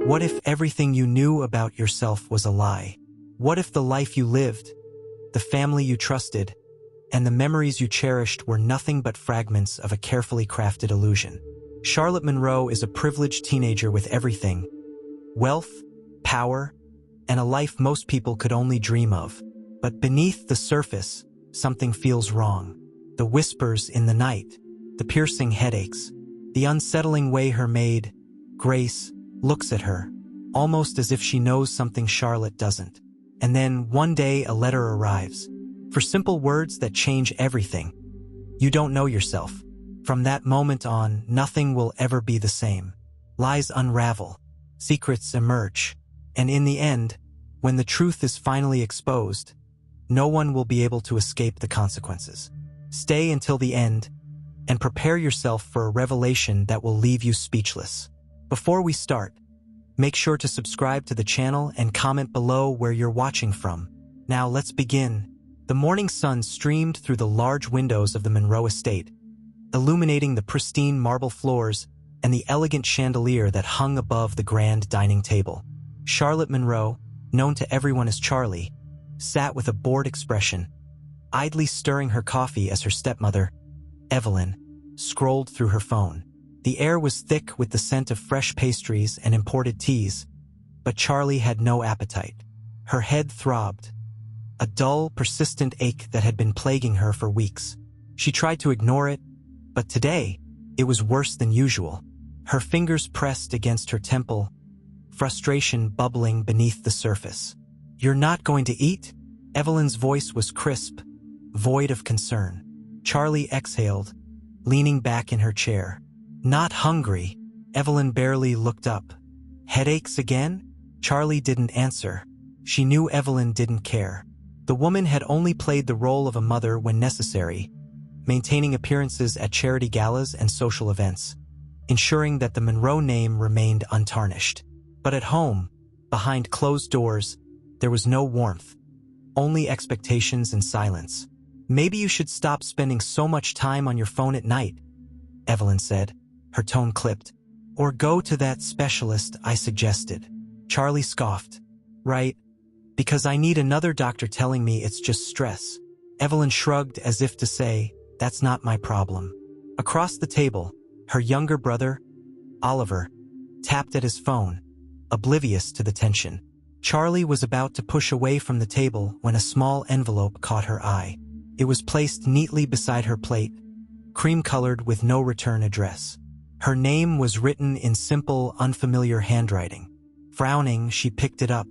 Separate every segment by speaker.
Speaker 1: What if everything you knew about yourself was a lie? What if the life you lived, the family you trusted, and the memories you cherished were nothing but fragments of a carefully crafted illusion? Charlotte Monroe is a privileged teenager with everything: wealth, power, and a life most people could only dream of. But beneath the surface, something feels wrong. The whispers in the night, the piercing headaches, the unsettling way her maid, Grace, looks at her, almost as if she knows something Charlotte doesn't. And then, one day, a letter arrives, for simple words that change everything. You don't know yourself. From that moment on, nothing will ever be the same. Lies unravel, secrets emerge, and in the end, when the truth is finally exposed, no one will be able to escape the consequences. Stay until the end, and prepare yourself for a revelation that will leave you speechless. Before we start, make sure to subscribe to the channel and comment below where you're watching from. Now let's begin. The morning sun streamed through the large windows of the Monroe estate, illuminating the pristine marble floors and the elegant chandelier that hung above the grand dining table. Charlotte Monroe, known to everyone as Charlie, sat with a bored expression, idly stirring her coffee as her stepmother, Evelyn, scrolled through her phone. The air was thick with the scent of fresh pastries and imported teas, but Charlie had no appetite. Her head throbbed, a dull, persistent ache that had been plaguing her for weeks. She tried to ignore it, but today, it was worse than usual. Her fingers pressed against her temple, frustration bubbling beneath the surface. "You're not going to eat?" Evelyn's voice was crisp, void of concern. Charlie exhaled, leaning back in her chair. "Not hungry." Evelyn barely looked up. "Headaches again?" Charlie didn't answer. She knew Evelyn didn't care. The woman had only played the role of a mother when necessary, maintaining appearances at charity galas and social events, ensuring that the Monroe name remained untarnished. But at home, behind closed doors, there was no warmth, only expectations and silence. "Maybe you should stop spending so much time on your phone at night," Evelyn said, her tone clipped. "Or go to that specialist I suggested." Charlie scoffed. "Right, because I need another doctor telling me it's just stress." Evelyn shrugged as if to say, "That's not my problem." Across the table, her younger brother, Oliver, tapped at his phone, oblivious to the tension. Charlie was about to push away from the table when a small envelope caught her eye. It was placed neatly beside her plate, cream-colored with no return address. Her name was written in simple, unfamiliar handwriting. Frowning, she picked it up.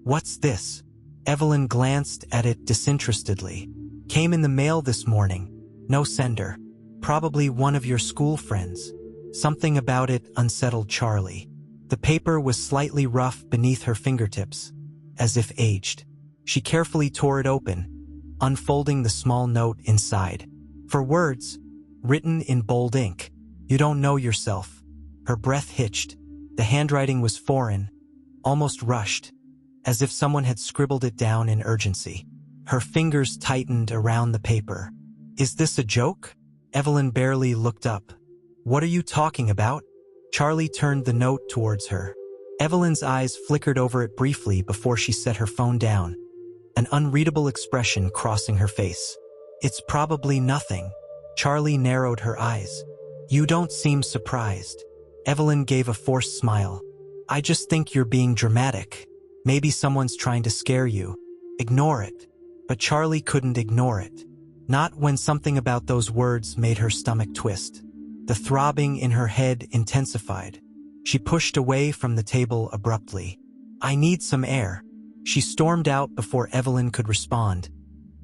Speaker 1: "What's this?" Evelyn glanced at it disinterestedly. "Came in the mail this morning. No sender. Probably one of your school friends." Something about it unsettled Charlie. The paper was slightly rough beneath her fingertips, as if aged. She carefully tore it open, unfolding the small note inside. For words, written in bold ink, "You don't know yourself." Her breath hitched. The handwriting was foreign, almost rushed, as if someone had scribbled it down in urgency. Her fingers tightened around the paper. "Is this a joke?" Evelyn barely looked up. "What are you talking about?" Charlie turned the note towards her. Evelyn's eyes flickered over it briefly before she set her phone down, an unreadable expression crossing her face. "It's probably nothing." Charlie narrowed her eyes. "You don't seem surprised." Evelyn gave a forced smile. "I just think you're being dramatic. Maybe someone's trying to scare you. Ignore it." But Charlie couldn't ignore it. Not when something about those words made her stomach twist. The throbbing in her head intensified. She pushed away from the table abruptly. "I need some air." She stormed out before Evelyn could respond,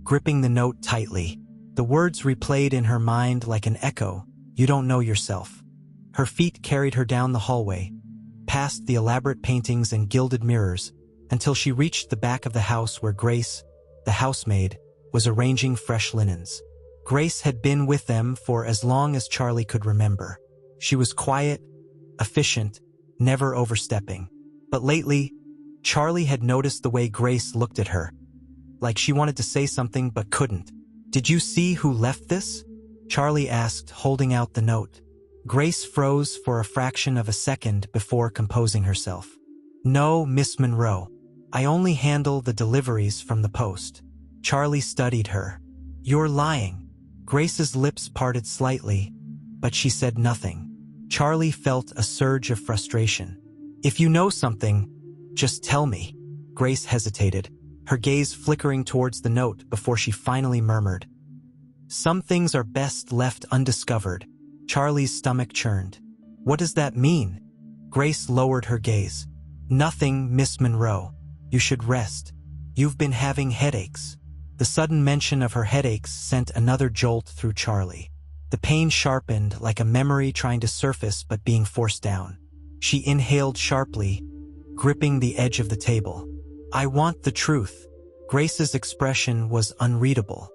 Speaker 1: gripping the note tightly. The words replayed in her mind like an echo. "You don't know yourself." Her feet carried her down the hallway, past the elaborate paintings and gilded mirrors, until she reached the back of the house where Grace, the housemaid, was arranging fresh linens. Grace had been with them for as long as Charlie could remember. She was quiet, efficient, never overstepping. But lately, Charlie had noticed the way Grace looked at her, like she wanted to say something but couldn't. "Did you see who left this?" Charlie asked, holding out the note. Grace froze for a fraction of a second before composing herself. No, Miss Monroe. I only handle the deliveries from the post. Charlie studied her. You're lying. Grace's lips parted slightly, but she said nothing. Charlie felt a surge of frustration. If you know something, just tell me. Grace hesitated, her gaze flickering towards the note before she finally murmured. Some things are best left undiscovered. Charlie's stomach churned. What does that mean? Grace lowered her gaze. Nothing, Miss Monroe. You should rest. You've been having headaches. The sudden mention of her headaches sent another jolt through Charlie. The pain sharpened like a memory trying to surface but being forced down. She inhaled sharply, gripping the edge of the table. I want the truth. Grace's expression was unreadable.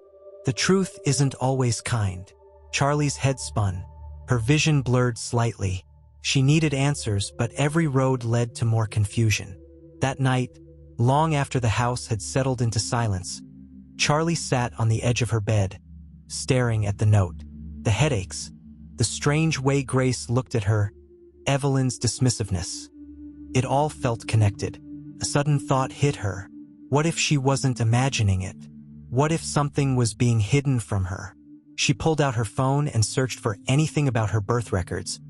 Speaker 1: The truth isn't always kind. Charlie's head spun. Her vision blurred slightly. She needed answers, but every road led to more confusion. That night, long after the house had settled into silence, Charlie sat on the edge of her bed, staring at the note. The headaches, the strange way Grace looked at her, Evelyn's dismissiveness. It all felt connected. A sudden thought hit her. What if she wasn't imagining it? What if something was being hidden from her? She pulled out her phone and searched for anything about her birth records,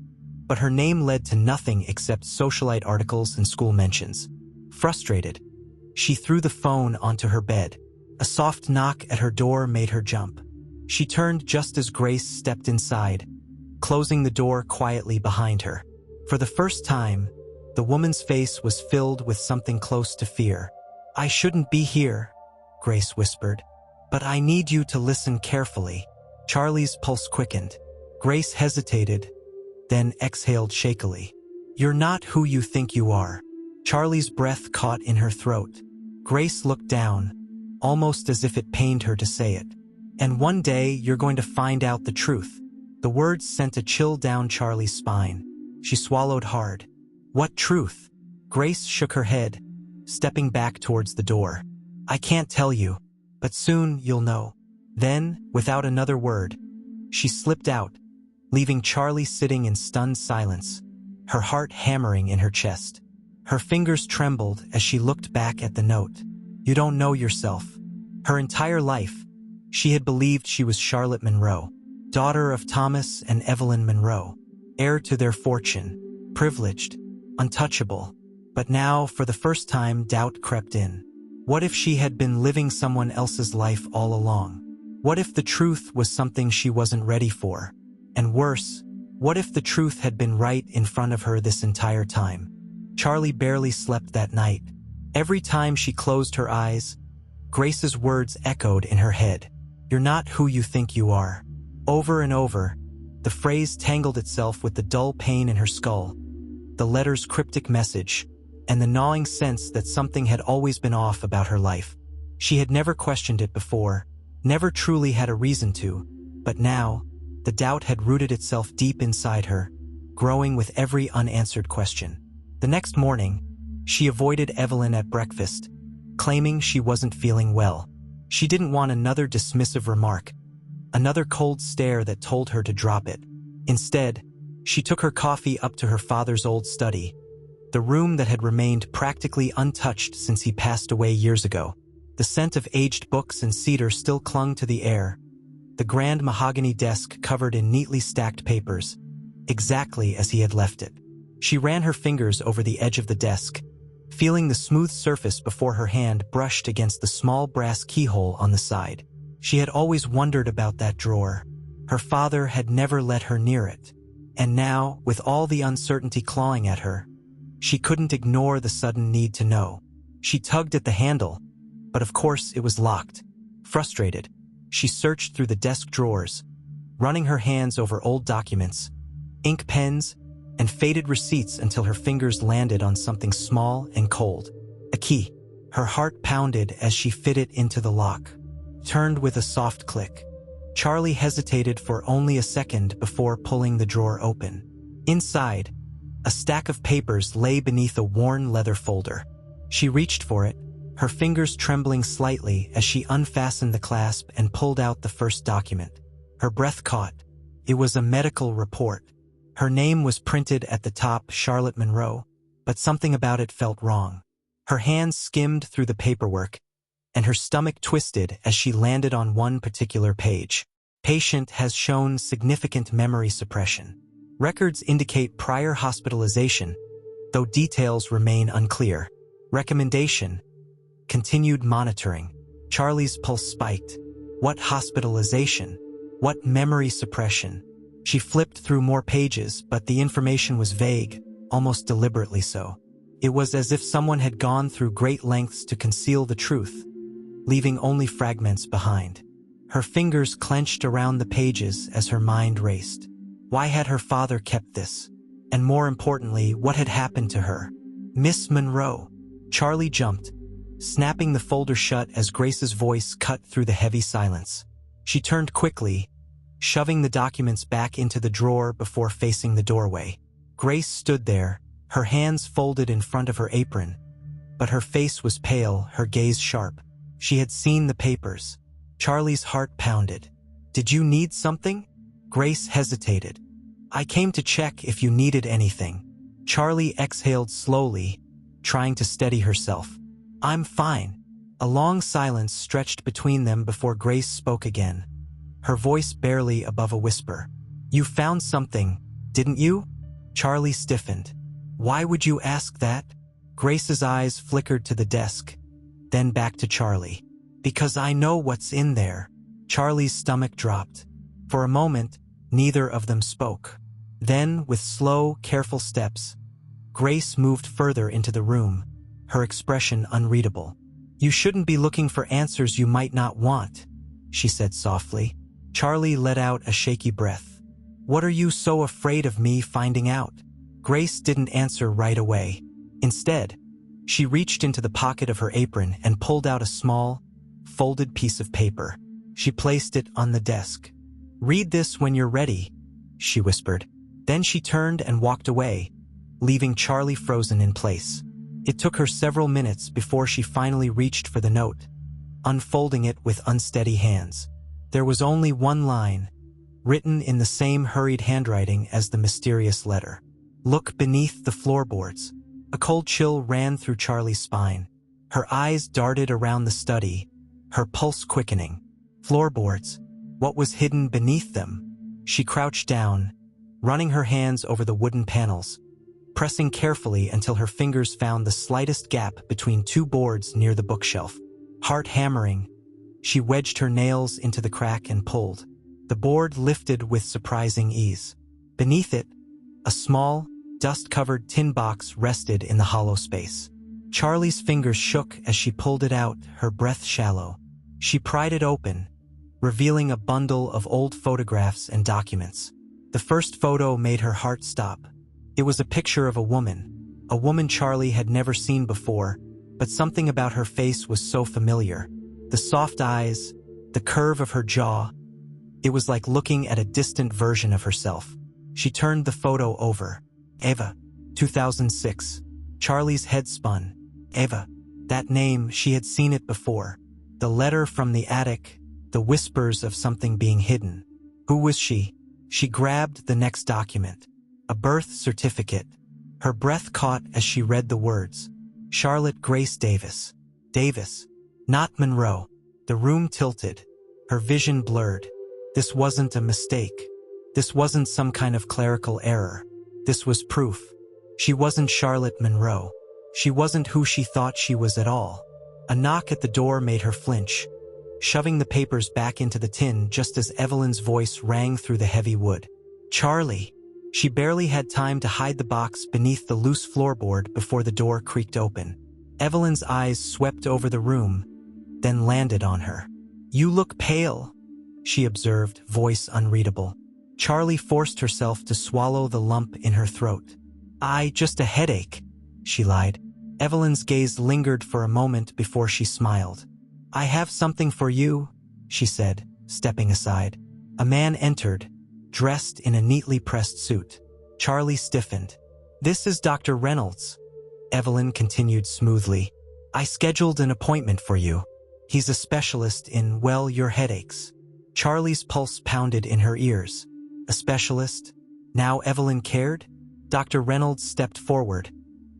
Speaker 1: but her name led to nothing except socialite articles and school mentions. Frustrated, she threw the phone onto her bed. A soft knock at her door made her jump. She turned just as Grace stepped inside, closing the door quietly behind her. For the first time, the woman's face was filled with something close to fear. I shouldn't be here, Grace whispered, but I need you to listen carefully. Charlie's pulse quickened. Grace hesitated, then exhaled shakily. You're not who you think you are. Charlie's breath caught in her throat. Grace looked down, almost as if it pained her to say it. And one day you're going to find out the truth. The words sent a chill down Charlie's spine. She swallowed hard. What truth? Grace shook her head, stepping back towards the door. I can't tell you, but soon you'll know. Then, without another word, she slipped out, leaving Charlie sitting in stunned silence, her heart hammering in her chest. Her fingers trembled as she looked back at the note. You don't know yourself. Her entire life, she had believed she was Charlotte Monroe, daughter of Thomas and Evelyn Monroe, heir to their fortune, privileged, untouchable. But now, for the first time, doubt crept in. What if she had been living someone else's life all along? What if the truth was something she wasn't ready for? And worse, what if the truth had been right in front of her this entire time? Charlie barely slept that night. Every time she closed her eyes, Grace's words echoed in her head. You're not who you think you are. Over and over, the phrase tangled itself with the dull pain in her skull, the letter's cryptic message, and the gnawing sense that something had always been off about her life. She had never questioned it before, never truly had a reason to, but now, the doubt had rooted itself deep inside her, growing with every unanswered question. The next morning, she avoided Evelyn at breakfast, claiming she wasn't feeling well. She didn't want another dismissive remark, another cold stare that told her to drop it. Instead, she took her coffee up to her father's old study, the room that had remained practically untouched since he passed away years ago. The scent of aged books and cedar still clung to the air, the grand mahogany desk covered in neatly stacked papers, exactly as he had left it. She ran her fingers over the edge of the desk, feeling the smooth surface before her hand brushed against the small brass keyhole on the side. She had always wondered about that drawer. Her father had never let her near it. And now, with all the uncertainty clawing at her, she couldn't ignore the sudden need to know. She tugged at the handle, but of course it was locked. Frustrated, she searched through the desk drawers, running her hands over old documents, ink pens, and faded receipts until her fingers landed on something small and cold. A key. Her heart pounded as she fit it into the lock. Turned with a soft click. Charlie hesitated for only a second before pulling the drawer open. Inside, a stack of papers lay beneath a worn leather folder. She reached for it, her fingers trembling slightly as she unfastened the clasp and pulled out the first document. Her breath caught. It was a medical report. Her name was printed at the top, Charlotte Monroe, but something about it felt wrong. Her hands skimmed through the paperwork, and her stomach twisted as she landed on one particular page. Patient has shown significant memory suppression. Records indicate prior hospitalization, though details remain unclear. Recommendation: continued monitoring. Charlie's pulse spiked. What hospitalization? What memory suppression? She flipped through more pages, but the information was vague, almost deliberately so. It was as if someone had gone through great lengths to conceal the truth, leaving only fragments behind. Her fingers clenched around the pages as her mind raced. Why had her father kept this? And more importantly, what had happened to her? Miss Monroe. Charlie jumped, snapping the folder shut as Grace's voice cut through the heavy silence. She turned quickly, shoving the documents back into the drawer before facing the doorway. Grace stood there, her hands folded in front of her apron, but her face was pale, her gaze sharp. She had seen the papers. Charlie's heart pounded. "Did you need something?" Grace hesitated. "I came to check if you needed anything." Charlie exhaled slowly, trying to steady herself. "I'm fine." A long silence stretched between them before Grace spoke again, her voice barely above a whisper. "You found something, didn't you?" Charlie stiffened. "Why would you ask that?" Grace's eyes flickered to the desk, then back to Charlie. "Because I know what's in there." Charlie's stomach dropped. For a moment, neither of them spoke. Then, with slow, careful steps, Grace moved further into the room, her expression unreadable. "You shouldn't be looking for answers you might not want," she said softly. Charlie let out a shaky breath. "What are you so afraid of me finding out?" Grace didn't answer right away. Instead, she reached into the pocket of her apron and pulled out a small, folded piece of paper. She placed it on the desk. "Read this when you're ready," she whispered. Then she turned and walked away, leaving Charlie frozen in place. It took her several minutes before she finally reached for the note, unfolding it with unsteady hands. There was only one line, written in the same hurried handwriting as the mysterious letter. "Look beneath the floorboards." A cold chill ran through Charlie's spine. Her eyes darted around the study, her pulse quickening. Floorboards. What was hidden beneath them? She crouched down, running her hands over the wooden panels, pressing carefully until her fingers found the slightest gap between two boards near the bookshelf. Heart hammering, she wedged her nails into the crack and pulled. The board lifted with surprising ease. Beneath it, a small, dust-covered tin box rested in the hollow space. Charlie's fingers shook as she pulled it out, her breath shallow. She pried it open, revealing a bundle of old photographs and documents. The first photo made her heart stop. It was a picture of a woman Charlie had never seen before, but something about her face was so familiar. The soft eyes, the curve of her jaw. It was like looking at a distant version of herself. She turned the photo over. Eva, 2006. Charlie's head spun. Eva. That name, she had seen it before. The letter from the attic, the whispers of something being hidden. Who was she? She grabbed the next document. A birth certificate. Her breath caught as she read the words. Charlotte Grace Davis. Davis. Not Monroe. The room tilted. Her vision blurred. This wasn't a mistake. This wasn't some kind of clerical error. This was proof. She wasn't Charlotte Monroe. She wasn't who she thought she was at all. A knock at the door made her flinch, shoving the papers back into the tin just as Evelyn's voice rang through the heavy wood. "Charlie." She barely had time to hide the box beneath the loose floorboard before the door creaked open. Evelyn's eyes swept over the room, then landed on her. "You look pale," she observed, voice unreadable. Charlie forced herself to swallow the lump in her throat. Just a headache," she lied. Evelyn's gaze lingered for a moment before she smiled. "I have something for you," she said, stepping aside. A man entered, dressed in a neatly pressed suit. Charlie stiffened. "This is Dr. Reynolds," Evelyn continued smoothly. "I scheduled an appointment for you. He's a specialist in, well, your headaches." Charlie's pulse pounded in her ears. A specialist? Now Evelyn cared? Dr. Reynolds stepped forward,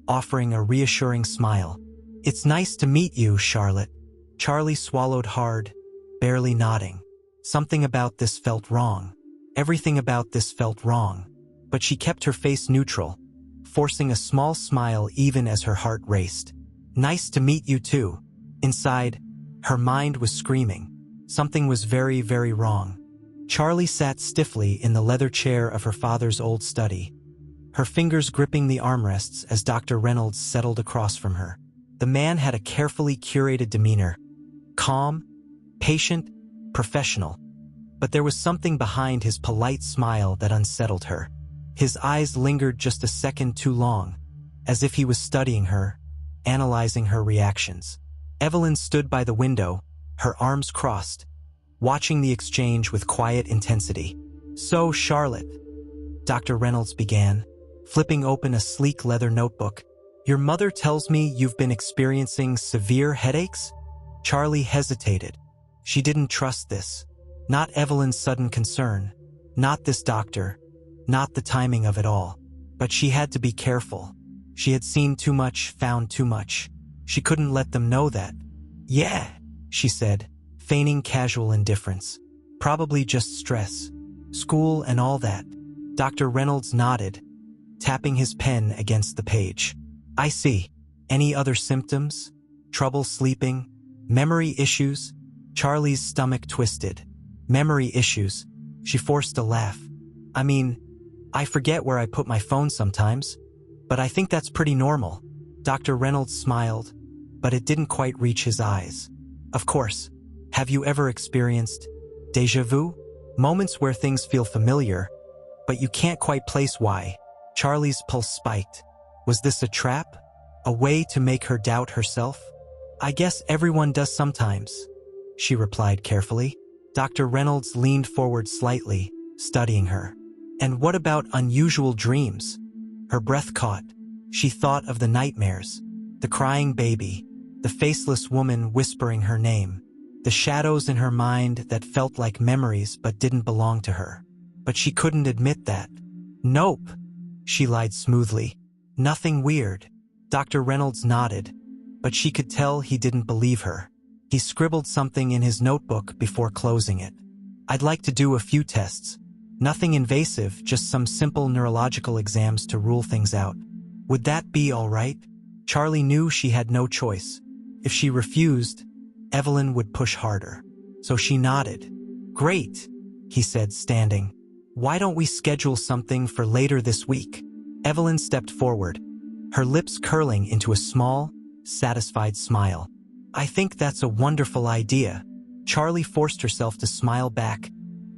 Speaker 1: offering a reassuring smile. "It's nice to meet you, Charlotte." Charlie swallowed hard, barely nodding. Something about this felt wrong. Everything about this felt wrong. But she kept her face neutral, forcing a small smile even as her heart raced. "Nice to meet you too." Inside, her mind was screaming. Something was very, very wrong. Charlie sat stiffly in the leather chair of her father's old study, her fingers gripping the armrests as Dr. Reynolds settled across from her. The man had a carefully curated demeanor, calm, patient, professional. But there was something behind his polite smile that unsettled her. His eyes lingered just a second too long, as if he was studying her, analyzing her reactions. Evelyn stood by the window, her arms crossed, watching the exchange with quiet intensity. "So, Charlotte," Dr. Reynolds began, flipping open a sleek leather notebook, "your mother tells me you've been experiencing severe headaches?" Charlie hesitated. She didn't trust this. Not Evelyn's sudden concern, not this doctor, not the timing of it all. But she had to be careful. She had seen too much, found too much. She couldn't let them know that. "Yeah," she said, feigning casual indifference. "Probably just stress. School and all that." Dr. Reynolds nodded, tapping his pen against the page. "I see. Any other symptoms? Trouble sleeping? Memory issues?" Charlie's stomach twisted. "Memory issues." She forced a laugh. "I mean, I forget where I put my phone sometimes, but I think that's pretty normal." Dr. Reynolds smiled, but it didn't quite reach his eyes. "Of course. Have you ever experienced déjà vu? Moments where things feel familiar, but you can't quite place why." Charlie's pulse spiked. Was this a trap? A way to make her doubt herself? "I guess everyone does sometimes," she replied carefully. Dr. Reynolds leaned forward slightly, studying her. "And what about unusual dreams?" Her breath caught. She thought of the nightmares, the crying baby, the faceless woman whispering her name, the shadows in her mind that felt like memories but didn't belong to her. But she couldn't admit that. "Nope," she lied smoothly. "Nothing weird." Dr. Reynolds nodded, but she could tell he didn't believe her. He scribbled something in his notebook before closing it. "I'd like to do a few tests. Nothing invasive, just some simple neurological exams to rule things out. Would that be all right?" Charlie knew she had no choice. If she refused, Evelyn would push harder. So she nodded. "Great," he said, standing. "Why don't we schedule something for later this week?" Evelyn stepped forward, her lips curling into a small, satisfied smile. "I think that's a wonderful idea." Charlie forced herself to smile back,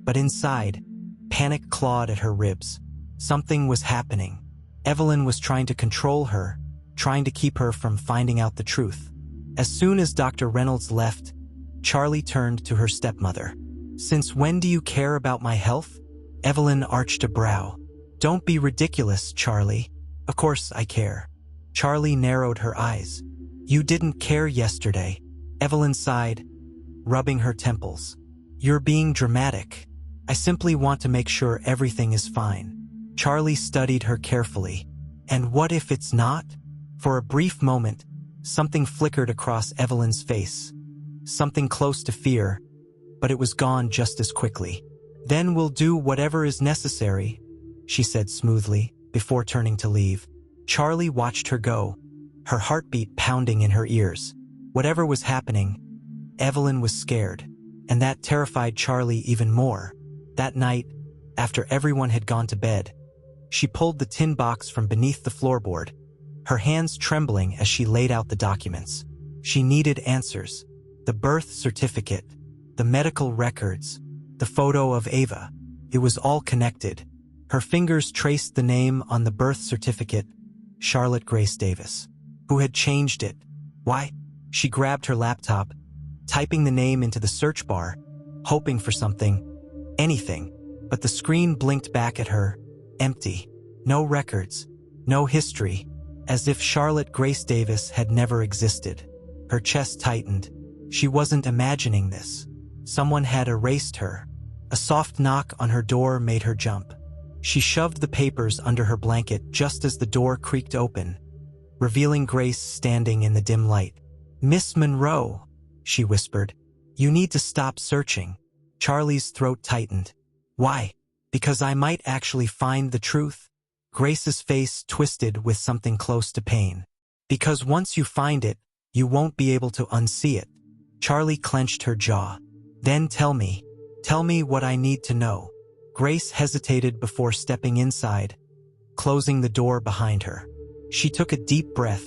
Speaker 1: but inside, panic clawed at her ribs. Something was happening. Evelyn was trying to control her, trying to keep her from finding out the truth. As soon as Dr. Reynolds left, Charlie turned to her stepmother. "Since when do you care about my health?" Evelyn arched a brow. "Don't be ridiculous, Charlie. Of course I care." Charlie narrowed her eyes. "You didn't care yesterday." Evelyn sighed, rubbing her temples. "You're being dramatic. I simply want to make sure everything is fine." Charlie studied her carefully. "And what if it's not?" For a brief moment, something flickered across Evelyn's face. Something close to fear, but it was gone just as quickly. "Then we'll do whatever is necessary," she said smoothly, before turning to leave. Charlie watched her go, her heartbeat pounding in her ears. Whatever was happening, Evelyn was scared, and that terrified Charlie even more. That night, after everyone had gone to bed, she pulled the tin box from beneath the floorboard, her hands trembling as she laid out the documents. She needed answers. The birth certificate, the medical records, the photo of Ava. It was all connected. Her fingers traced the name on the birth certificate, Charlotte Grace Davis. Who had changed it? Why? She grabbed her laptop, typing the name into the search bar, hoping for something, anything, but the screen blinked back at her, empty. No records, no history, as if Charlotte Grace Davis had never existed. Her chest tightened. She wasn't imagining this. Someone had erased her. A soft knock on her door made her jump. She shoved the papers under her blanket just as the door creaked open, revealing Grace standing in the dim light. "Miss Monroe," she whispered. "You need to stop searching." Charlie's throat tightened. "Why?" "Because I might actually find the truth." Grace's face twisted with something close to pain. "Because once you find it, you won't be able to unsee it." Charlie clenched her jaw. "Then tell me what I need to know." Grace hesitated before stepping inside, closing the door behind her. She took a deep breath,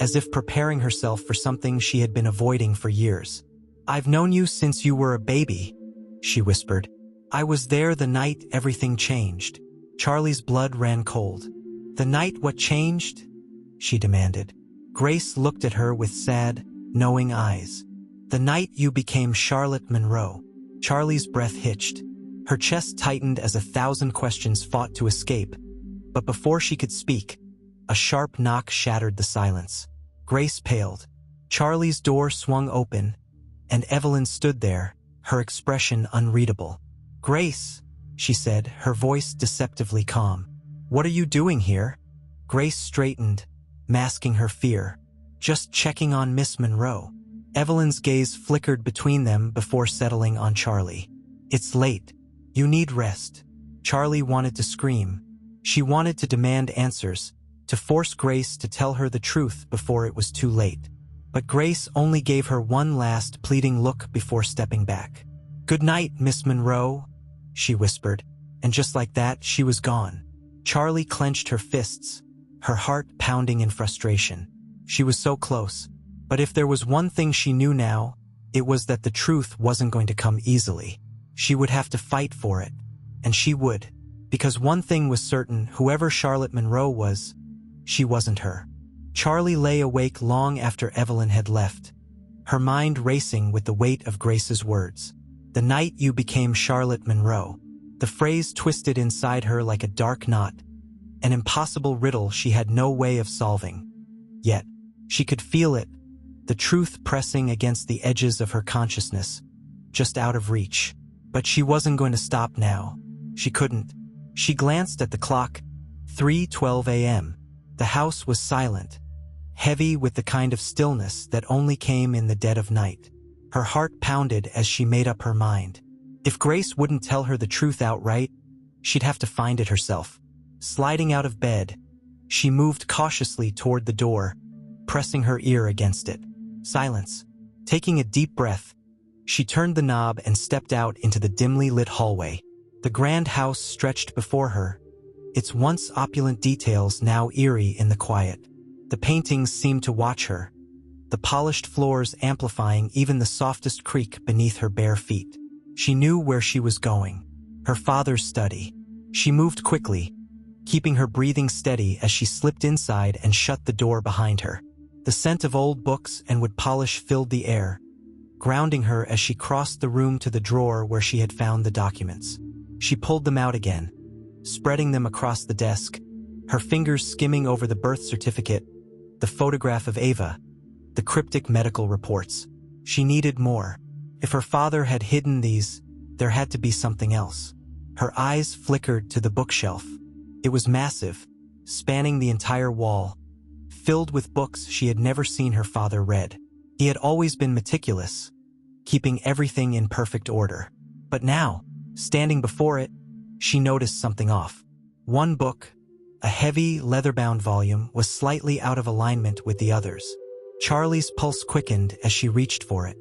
Speaker 1: as if preparing herself for something she had been avoiding for years. "I've known you since you were a baby," she whispered. "I was there the night everything changed." Charlie's blood ran cold. "The night what changed?" she demanded. Grace looked at her with sad, knowing eyes. "The night you became Charlotte Monroe." Charlie's breath hitched. Her chest tightened as 1,000 questions fought to escape. But before she could speak, a sharp knock shattered the silence. Grace paled. Charlie's door swung open, and Evelyn stood there, her expression unreadable. "Grace," she said, her voice deceptively calm. "What are you doing here?" Grace straightened, masking her fear. "Just checking on Miss Monroe." Evelyn's gaze flickered between them before settling on Charlie. "It's late. You need rest." Charlie wanted to scream. She wanted to demand answers, to force Grace to tell her the truth before it was too late. But Grace only gave her one last pleading look before stepping back. "Good night, Miss Monroe," she whispered, and just like that, she was gone. Charlie clenched her fists, her heart pounding in frustration. She was so close. But if there was one thing she knew now, it was that the truth wasn't going to come easily. She would have to fight for it. And she would. Because one thing was certain, whoever Charlotte Monroe was, she wasn't her. Charlie lay awake long after Evelyn had left, her mind racing with the weight of Grace's words. "The night you became Charlotte Monroe." The phrase twisted inside her like a dark knot, an impossible riddle she had no way of solving. Yet, she could feel it, the truth pressing against the edges of her consciousness, just out of reach. But she wasn't going to stop now. She couldn't. She glanced at the clock. 3:12 a.m. The house was silent, heavy with the kind of stillness that only came in the dead of night. Her heart pounded as she made up her mind. If Grace wouldn't tell her the truth outright, she'd have to find it herself. Sliding out of bed, she moved cautiously toward the door, pressing her ear against it. Silence. Taking a deep breath, she turned the knob and stepped out into the dimly lit hallway. The grand house stretched before her, its once opulent details now eerie in the quiet. The paintings seemed to watch her, the polished floors amplifying even the softest creak beneath her bare feet. She knew where she was going. Her father's study. She moved quickly, keeping her breathing steady as she slipped inside and shut the door behind her. The scent of old books and wood polish filled the air, grounding her as she crossed the room to the drawer where she had found the documents. She pulled them out again, spreading them across the desk, her fingers skimming over the birth certificate, the photograph of Ava, the cryptic medical reports. She needed more. If her father had hidden these, there had to be something else. Her eyes flickered to the bookshelf. It was massive, spanning the entire wall, filled with books she had never seen her father read. He had always been meticulous, keeping everything in perfect order. But now, standing before it, she noticed something off. One book, a heavy, leather-bound volume, was slightly out of alignment with the others. Charlie's pulse quickened as she reached for it.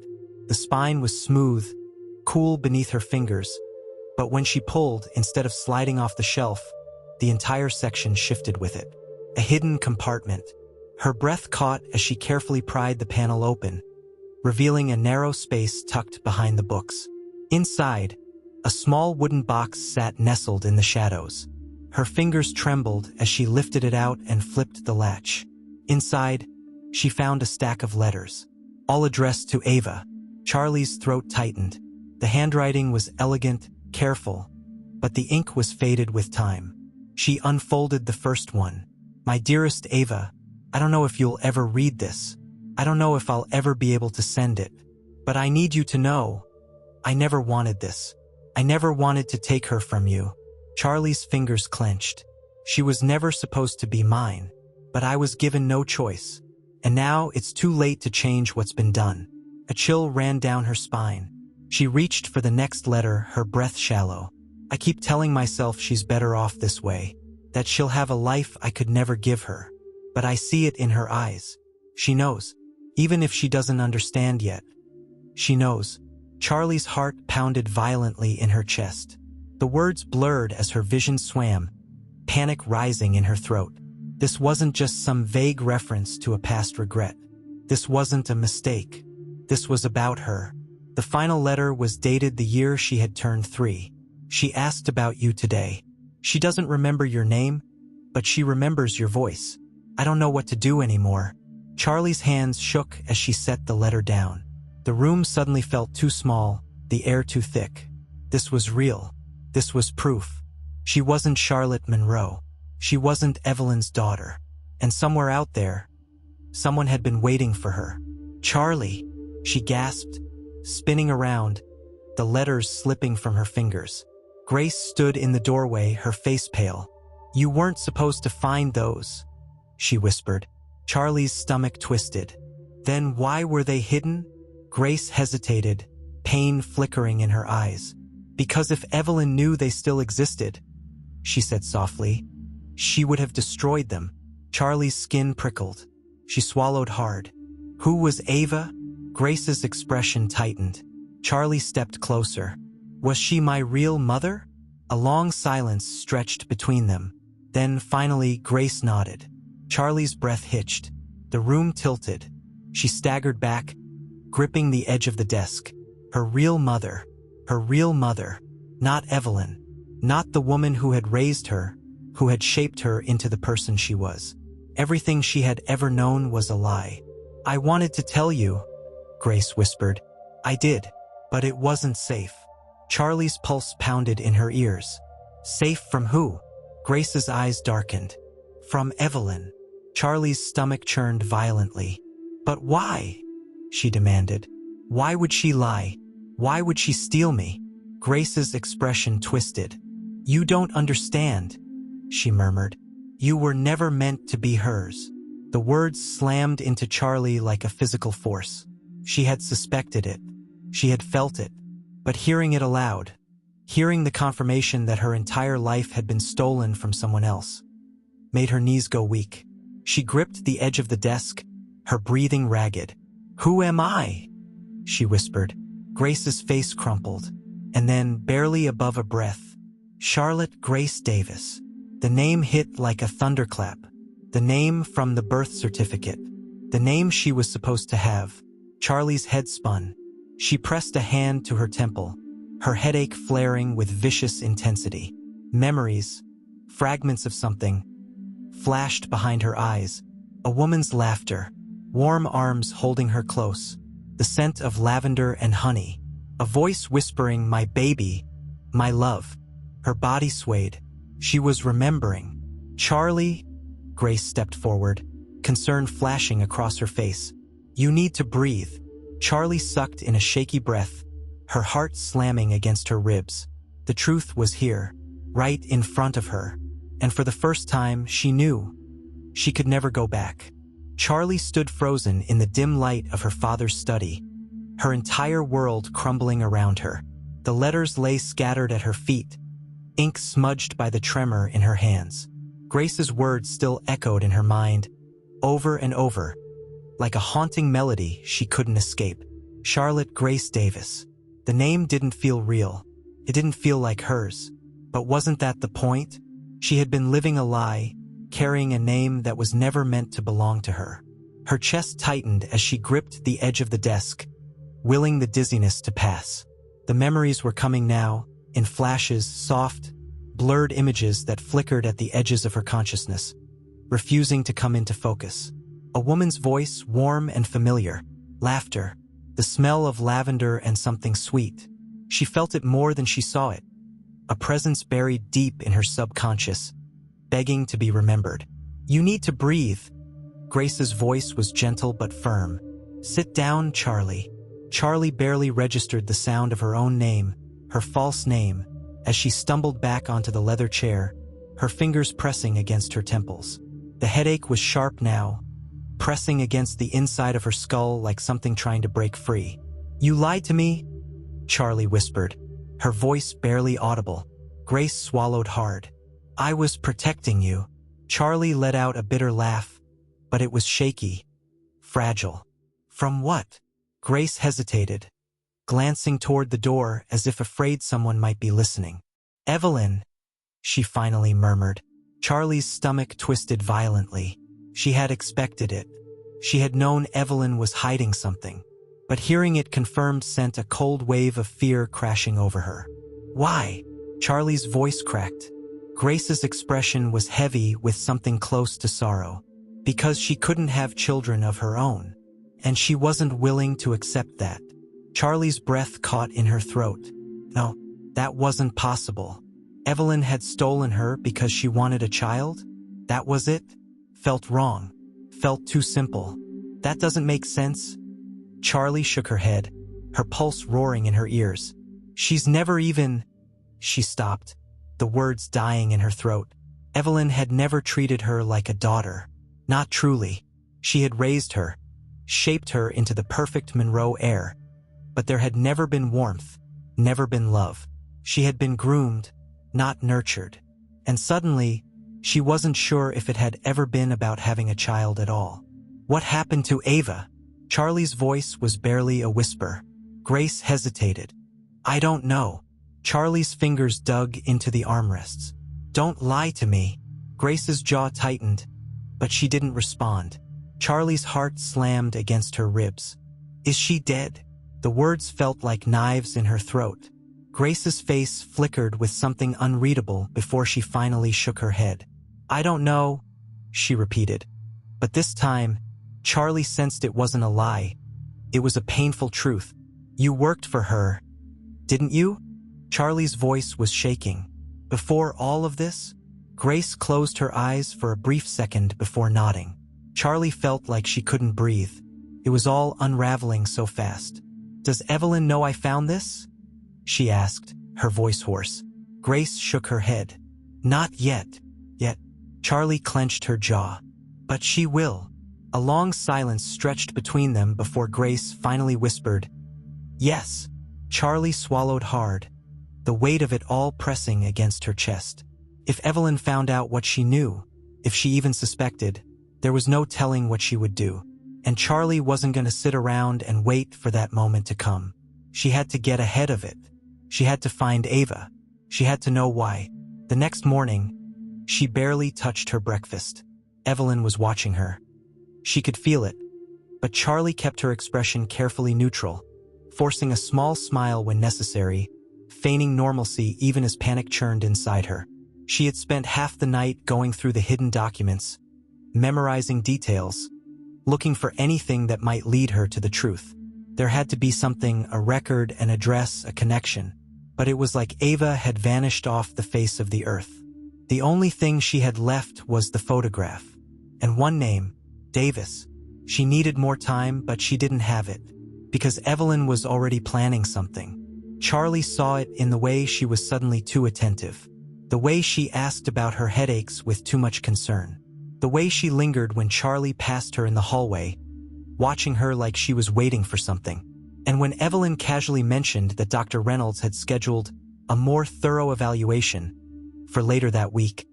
Speaker 1: The spine was smooth, cool beneath her fingers, but when she pulled, instead of sliding off the shelf, the entire section shifted with it. A hidden compartment. Her breath caught as she carefully pried the panel open, revealing a narrow space tucked behind the books. Inside, a small wooden box sat nestled in the shadows. Her fingers trembled as she lifted it out and flipped the latch. Inside, she found a stack of letters, all addressed to Ava. Charlie's throat tightened. The handwriting was elegant, careful, but the ink was faded with time. She unfolded the first one. "My dearest Ava, I don't know if you'll ever read this. I don't know if I'll ever be able to send it. But I need you to know, I never wanted this. I never wanted to take her from you." Charlie's fingers clenched. She was never supposed to be mine. But I was given no choice. And now it's too late to change what's been done. A chill ran down her spine. She reached for the next letter, her breath shallow. I keep telling myself she's better off this way, that she'll have a life I could never give her. But I see it in her eyes. She knows, even if she doesn't understand yet. She knows. Charlie's heart pounded violently in her chest. The words blurred as her vision swam, panic rising in her throat. This wasn't just some vague reference to a past regret. This wasn't a mistake. This was about her. The final letter was dated the year she had turned 3. She asked about you today. She doesn't remember your name, but she remembers your voice. I don't know what to do anymore. Charlie's hands shook as she set the letter down. The room suddenly felt too small, the air too thick. This was real. This was proof. She wasn't Charlotte Monroe. She wasn't Evelyn's daughter. And somewhere out there, someone had been waiting for her. Charlie, she gasped, spinning around, the letters slipping from her fingers. Grace stood in the doorway, her face pale. You weren't supposed to find those, she whispered. Charlie's stomach twisted. Then why were they hidden? Grace hesitated, pain flickering in her eyes. Because if Evelyn knew they still existed, she said softly, she would have destroyed them. Charlie's skin prickled. She swallowed hard. Who was Ava? Grace's expression tightened. Charlie stepped closer. Was she my real mother? A long silence stretched between them. Then finally Grace nodded. Charlie's breath hitched. The room tilted. She staggered back, gripping the edge of the desk. Her real mother. Her real mother. Not Evelyn. Not the woman who had raised her, who had shaped her into the person she was. Everything she had ever known was a lie. I wanted to tell you, Grace whispered. I did, but it wasn't safe. Charlie's pulse pounded in her ears. Safe from who? Grace's eyes darkened. From Evelyn. Charlie's stomach churned violently. But why? She demanded. Why would she lie? Why would she steal me? Grace's expression twisted. You don't understand, she murmured. You were never meant to be hers. The words slammed into Charlie like a physical force. She had suspected it. She had felt it. But hearing it aloud, hearing the confirmation that her entire life had been stolen from someone else, made her knees go weak. She gripped the edge of the desk, her breathing ragged. Who am I? She whispered. Grace's face crumpled. And then, barely above a breath, Charlotte Grace Davis. The name hit like a thunderclap. The name from the birth certificate. The name she was supposed to have. Charlie's head spun. She pressed a hand to her temple, her headache flaring with vicious intensity. Memories, fragments of something, flashed behind her eyes. A woman's laughter, warm arms holding her close, the scent of lavender and honey, a voice whispering, my baby, my love. Her body swayed. She was remembering. Charlie? Grace stepped forward, concern flashing across her face. You need to breathe. Charlie sucked in a shaky breath, her heart slamming against her ribs. The truth was here, right in front of her. And for the first time, she knew. She could never go back. Charlie stood frozen in the dim light of her father's study, her entire world crumbling around her. The letters lay scattered at her feet, ink smudged by the tremor in her hands. Grace's words still echoed in her mind, over and over, like a haunting melody she couldn't escape. Charlotte Grace Davis. The name didn't feel real. It didn't feel like hers. But wasn't that the point? She had been living a lie, carrying a name that was never meant to belong to her. Her chest tightened as she gripped the edge of the desk, willing the dizziness to pass. The memories were coming now, in flashes, soft, blurred images that flickered at the edges of her consciousness, refusing to come into focus. A woman's voice, warm and familiar. Laughter. The smell of lavender and something sweet. She felt it more than she saw it. A presence buried deep in her subconscious, begging to be remembered. You need to breathe. Grace's voice was gentle but firm. Sit down, Charlie. Charlie barely registered the sound of her own name, her false name, as she stumbled back onto the leather chair, her fingers pressing against her temples. The headache was sharp now, pressing against the inside of her skull like something trying to break free. "You lied to me?" Charlie whispered, her voice barely audible. Grace swallowed hard. "I was protecting you." Charlie let out a bitter laugh, but it was shaky, fragile. "From what?" Grace hesitated, glancing toward the door as if afraid someone might be listening. "Evelyn," she finally murmured. Charlie's stomach twisted violently. She had expected it. She had known Evelyn was hiding something, but hearing it confirmed sent a cold wave of fear crashing over her. "Why?" Charlie's voice cracked. Grace's expression was heavy with something close to sorrow. "Because she couldn't have children of her own, and she wasn't willing to accept that." Charlie's breath caught in her throat. No, that wasn't possible. Evelyn had stolen her because she wanted a child? That was it? Felt wrong. Felt too simple. That doesn't make sense. Charlie shook her head, her pulse roaring in her ears. "She's never even—" She stopped, the words dying in her throat. Evelyn had never treated her like a daughter. Not truly. She had raised her, shaped her into the perfect Monroe heir. But there had never been warmth, never been love. She had been groomed, not nurtured. And suddenly, she wasn't sure if it had ever been about having a child at all. "What happened to Ava?" Charlie's voice was barely a whisper. Grace hesitated. "I don't know." Charlie's fingers dug into the armrests. "Don't lie to me." Grace's jaw tightened, but she didn't respond. Charlie's heart slammed against her ribs. "Is she dead?" The words felt like knives in her throat. Grace's face flickered with something unreadable before she finally shook her head. "I don't know," she repeated. But this time, Charlie sensed it wasn't a lie. It was a painful truth. "You worked for her, didn't you?" Charlie's voice was shaking. "Before all of this?" Grace closed her eyes for a brief second before nodding. Charlie felt like she couldn't breathe. It was all unraveling so fast. "Does Evelyn know I found this?" she asked, her voice hoarse. Grace shook her head. "Not yet." Yet, Charlie clenched her jaw. "But she will." A long silence stretched between them before Grace finally whispered, "Yes." Charlie swallowed hard, the weight of it all pressing against her chest. If Evelyn found out what she knew, if she even suspected, there was no telling what she would do. And Charlie wasn't going to sit around and wait for that moment to come. She had to get ahead of it. She had to find Ava. She had to know why. The next morning, she barely touched her breakfast. Evelyn was watching her. She could feel it, but Charlie kept her expression carefully neutral, forcing a small smile when necessary, feigning normalcy even as panic churned inside her. She had spent half the night going through the hidden documents, memorizing details, looking for anything that might lead her to the truth. There had to be something, a record, an address, a connection. But it was like Ava had vanished off the face of the earth. The only thing she had left was the photograph. And one name, Davis. She needed more time, but she didn't have it. Because Evelyn was already planning something. Charlie saw it in the way she was suddenly too attentive. The way she asked about her headaches with too much concern. The way she lingered when Charlie passed her in the hallway, watching her like she was waiting for something. And when Evelyn casually mentioned that Dr. Reynolds had scheduled a more thorough evaluation for later that week,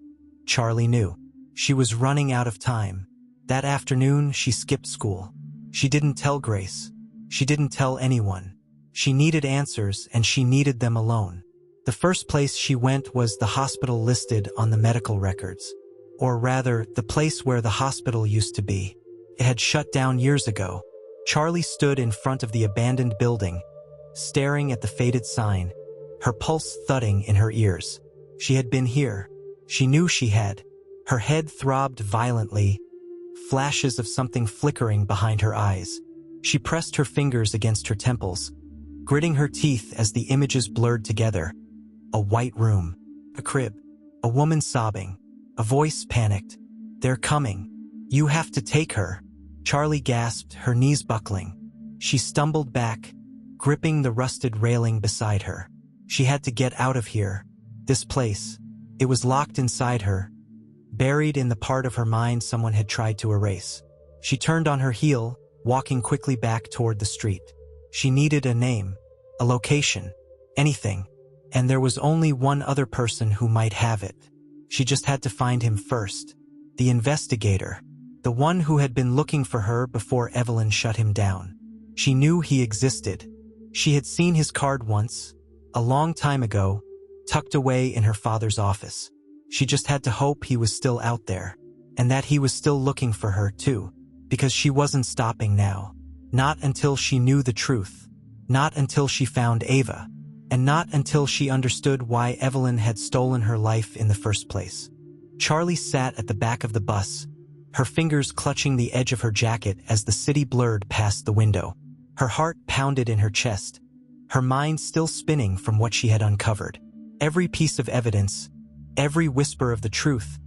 Speaker 1: Charlie knew. She was running out of time. That afternoon, she skipped school. She didn't tell Grace. She didn't tell anyone. She needed answers, and she needed them alone. The first place she went was the hospital listed on the medical records. Or rather, the place where the hospital used to be. It had shut down years ago. Charlie stood in front of the abandoned building, staring at the faded sign, her pulse thudding in her ears. She had been here. She knew she had. Her head throbbed violently, flashes of something flickering behind her eyes. She pressed her fingers against her temples, gritting her teeth as the images blurred together. A white room, a crib, a woman sobbing, a voice panicked. "They're coming. You have to take her." Charlie gasped, her knees buckling. She stumbled back, gripping the rusted railing beside her. She had to get out of here. This place. It was locked inside her, buried in the part of her mind someone had tried to erase. She turned on her heel, walking quickly back toward the street. She needed a name, a location, anything, and there was only one other person who might have it. She just had to find him first. The investigator, the one who had been looking for her before Evelyn shut him down. She knew he existed. She had seen his card once, a long time ago, tucked away in her father's office. She just had to hope he was still out there, and that he was still looking for her too, because she wasn't stopping now. Not until she knew the truth. Not until she found Ava. And not until she understood why Evelyn had stolen her life in the first place. Charlie sat at the back of the bus, her fingers clutching the edge of her jacket as the city blurred past the window. Her heart pounded in her chest, her mind still spinning from what she had uncovered. Every piece of evidence, every whisper of the truth,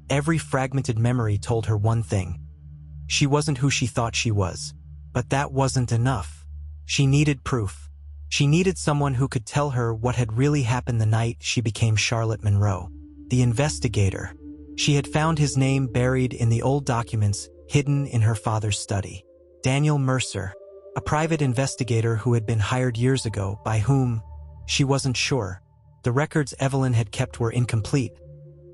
Speaker 1: every fragmented memory told her one thing. She wasn't who she thought she was. But that wasn't enough. She needed proof. She needed someone who could tell her what had really happened the night she became Charlotte Monroe. The investigator. She had found his name buried in the old documents hidden in her father's study. Daniel Mercer, a private investigator who had been hired years ago, by whom, she wasn't sure. The records Evelyn had kept were incomplete,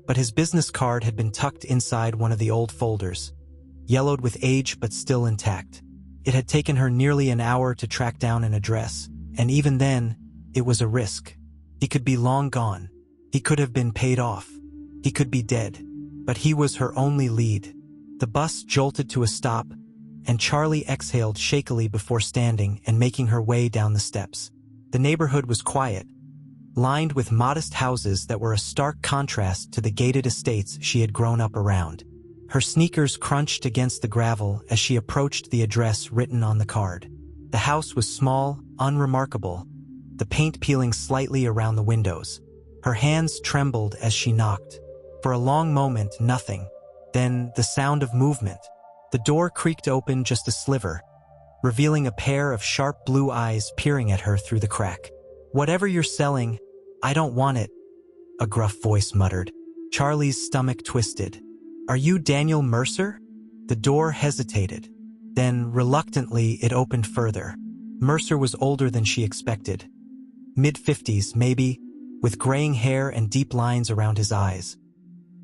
Speaker 1: but his business card had been tucked inside one of the old folders, yellowed with age but still intact. It had taken her nearly an hour to track down an address, and even then, it was a risk. He could be long gone. He could have been paid off. He could be dead. But he was her only lead. The bus jolted to a stop, and Charlie exhaled shakily before standing and making her way down the steps. The neighborhood was quiet, lined with modest houses that were a stark contrast to the gated estates she had grown up around. Her sneakers crunched against the gravel as she approached the address written on the card. The house was small, unremarkable, the paint peeling slightly around the windows. Her hands trembled as she knocked. For a long moment, nothing. Then the sound of movement. The door creaked open just a sliver, revealing a pair of sharp blue eyes peering at her through the crack. "Whatever you're selling, I don't want it," a gruff voice muttered. Charlie's stomach twisted. "Are you Daniel Mercer?" The door hesitated. Then, reluctantly, it opened further. Mercer was older than she expected. Mid-50s, maybe, with graying hair and deep lines around his eyes.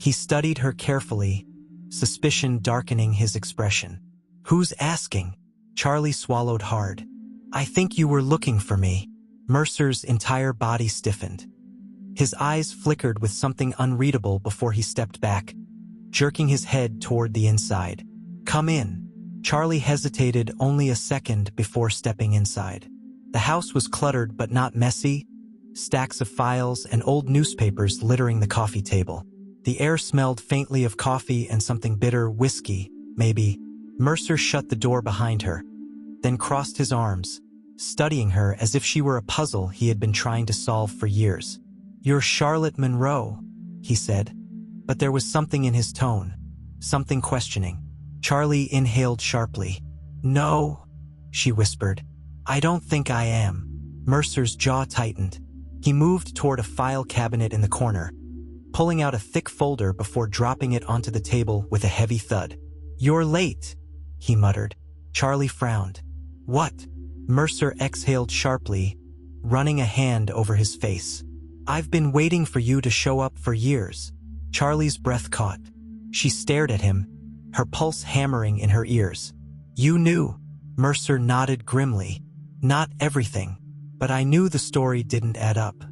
Speaker 1: He studied her carefully, suspicion darkening his expression. "Who's asking?" Charlie swallowed hard. "I think you were looking for me." Mercer's entire body stiffened. His eyes flickered with something unreadable before he stepped back, jerking his head toward the inside. "Come in." Charlie hesitated only a second before stepping inside. The house was cluttered but not messy, stacks of files and old newspapers littering the coffee table. The air smelled faintly of coffee and something bitter, whiskey, maybe. Mercer shut the door behind her, then crossed his arms, studying her as if she were a puzzle he had been trying to solve for years. "You're Charlotte Monroe," he said, but there was something in his tone, something questioning. Charlie inhaled sharply. "No," she whispered. "I don't think I am." Mercer's jaw tightened. He moved toward a file cabinet in the corner, pulling out a thick folder before dropping it onto the table with a heavy thud. "You're late," he muttered. Charlie frowned. "What?" Mercer exhaled sharply, running a hand over his face. "I've been waiting for you to show up for years." Charlie's breath caught. She stared at him, her pulse hammering in her ears. "You knew." Mercer nodded grimly. "Not everything, but I knew the story didn't add up.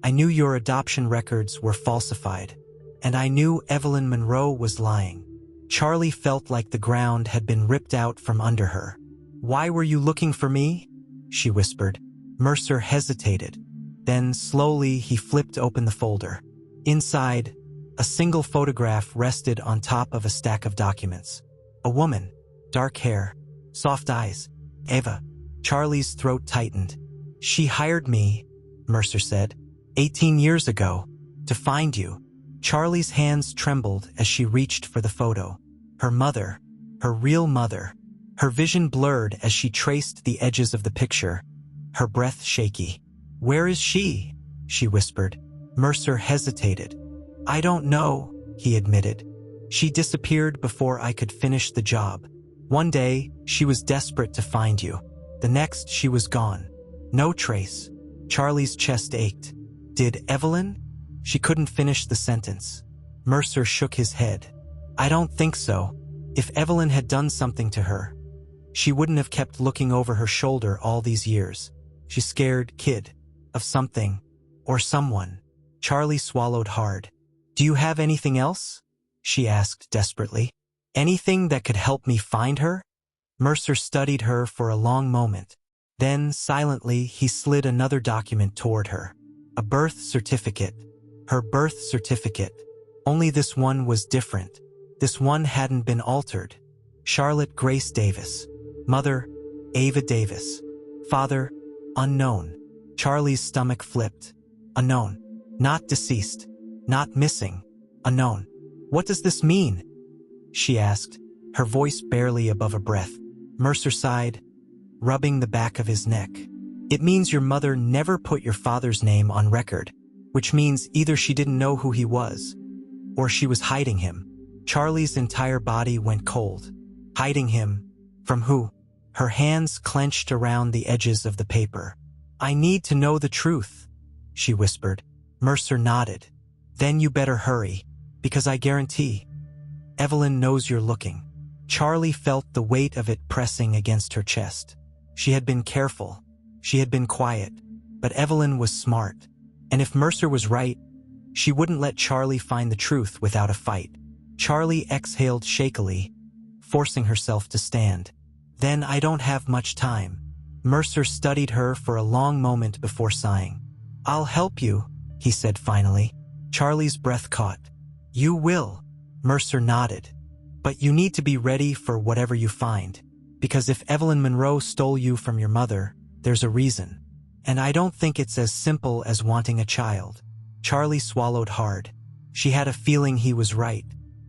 Speaker 1: I knew your adoption records were falsified, and I knew Evelyn Monroe was lying." Charlie felt like the ground had been ripped out from under her. "Why were you looking for me?" she whispered. Mercer hesitated. Then, slowly, he flipped open the folder. Inside, a single photograph rested on top of a stack of documents. A woman, dark hair, soft eyes. Ava. Charlie's throat tightened. "She hired me," Mercer said, 18 years ago, to find you." Charlie's hands trembled as she reached for the photo. Her mother, her real mother. Her vision blurred as she traced the edges of the picture, her breath shaky. "Where is she?" she whispered. Mercer hesitated. "I don't know," he admitted. She disappeared before I could finish the job. One day, she was desperate to find you. The next, she was gone. No trace. Charlie's chest ached. Did Evelyn? She couldn't finish the sentence. Mercer shook his head. I don't think so. If Evelyn had done something to her, she wouldn't have kept looking over her shoulder all these years. She's scared, kid, of something or someone. Charlie swallowed hard. Do you have anything else? She asked desperately. Anything that could help me find her? Mercer studied her for a long moment. Then, silently, he slid another document toward her. A birth certificate. Her birth certificate. Only this one was different. This one hadn't been altered. Charlotte Grace Davis. Mother, Ava Davis. Father, unknown. Charlie's stomach flipped. Unknown. Not deceased. Not missing. Unknown. What does this mean? She asked, her voice barely above a breath. Mercer sighed, rubbing the back of his neck. It means your mother never put your father's name on record, which means either she didn't know who he was, or she was hiding him. Charlie's entire body went cold. Hiding him? From who? Her hands clenched around the edges of the paper. I need to know the truth, she whispered. Mercer nodded. Then you better hurry, because I guarantee Evelyn knows you're looking. Charlie felt the weight of it pressing against her chest. She had been careful. She had been quiet. But Evelyn was smart. And if Mercer was right, she wouldn't let Charlie find the truth without a fight. Charlie exhaled shakily, forcing herself to stand. Then I don't have much time. Mercer studied her for a long moment before sighing. I'll help you, he said finally. Charlie's breath caught. You will. Mercer nodded. But you need to be ready for whatever you find. Because if Evelyn Monroe stole you from your mother, there's a reason. And I don't think it's as simple as wanting a child. Charlie swallowed hard. She had a feeling he was right.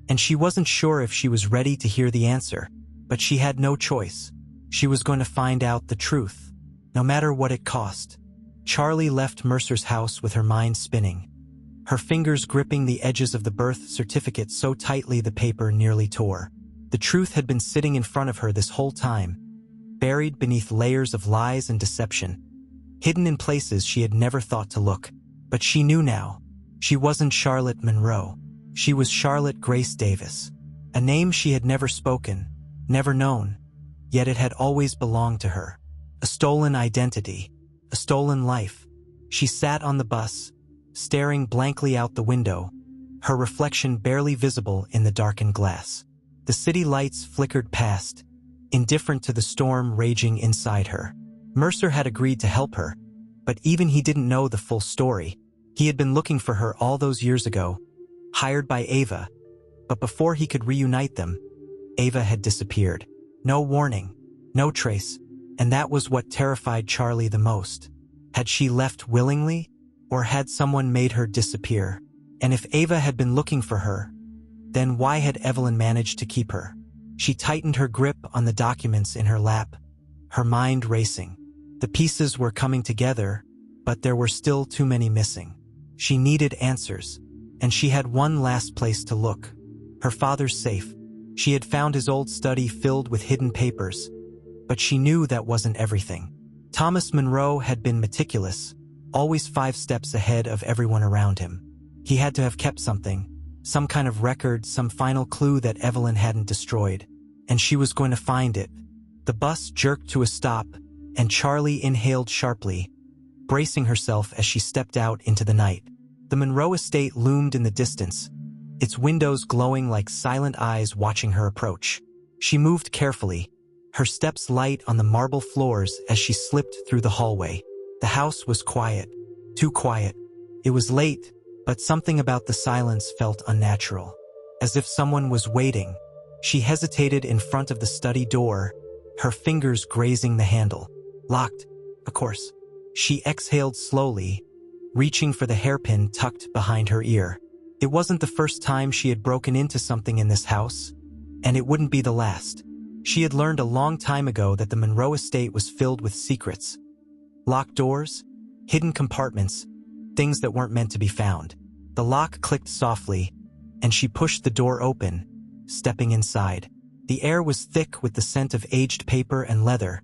Speaker 1: And she wasn't sure if she was ready to hear the answer. But she had no choice. She was going to find out the truth, no matter what it cost. Charlie left Mercer's house with her mind spinning, her fingers gripping the edges of the birth certificate so tightly the paper nearly tore. The truth had been sitting in front of her this whole time, buried beneath layers of lies and deception, hidden in places she had never thought to look. But she knew now. She wasn't Charlotte Monroe. She was Charlotte Grace Davis, a name she had never spoken, never known, yet it had always belonged to her. A stolen identity, a stolen life. She sat on the bus, staring blankly out the window, her reflection barely visible in the darkened glass. The city lights flickered past, indifferent to the storm raging inside her. Mercer had agreed to help her, but even he didn't know the full story. He had been looking for her all those years ago, hired by Ava, but before he could reunite them, Ava had disappeared. No warning, no trace, and that was what terrified Charlie the most. Had she left willingly? Or had someone made her disappear? And if Ava had been looking for her, then why had Evelyn managed to keep her? She tightened her grip on the documents in her lap, her mind racing. The pieces were coming together, but there were still too many missing. She needed answers, and she had one last place to look. Her father's safe. She had found his old study filled with hidden papers, but she knew that wasn't everything. Thomas Monroe had been meticulous, always 5 steps ahead of everyone around him. He had to have kept something, some kind of record, some final clue that Evelyn hadn't destroyed, and she was going to find it. The bus jerked to a stop, and Charlie inhaled sharply, bracing herself as she stepped out into the night. The Monroe estate loomed in the distance, its windows glowing like silent eyes watching her approach. She moved carefully, her steps light on the marble floors as she slipped through the hallway. The house was quiet, too quiet. It was late, but something about the silence felt unnatural, as if someone was waiting. She hesitated in front of the study door, her fingers grazing the handle. Locked, of course. She exhaled slowly, reaching for the hairpin tucked behind her ear. It wasn't the first time she had broken into something in this house, and it wouldn't be the last. She had learned a long time ago that the Monroe estate was filled with secrets. Locked doors, hidden compartments, things that weren't meant to be found. The lock clicked softly, and she pushed the door open, stepping inside. The air was thick with the scent of aged paper and leather,